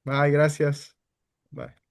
Bye, gracias. Bye.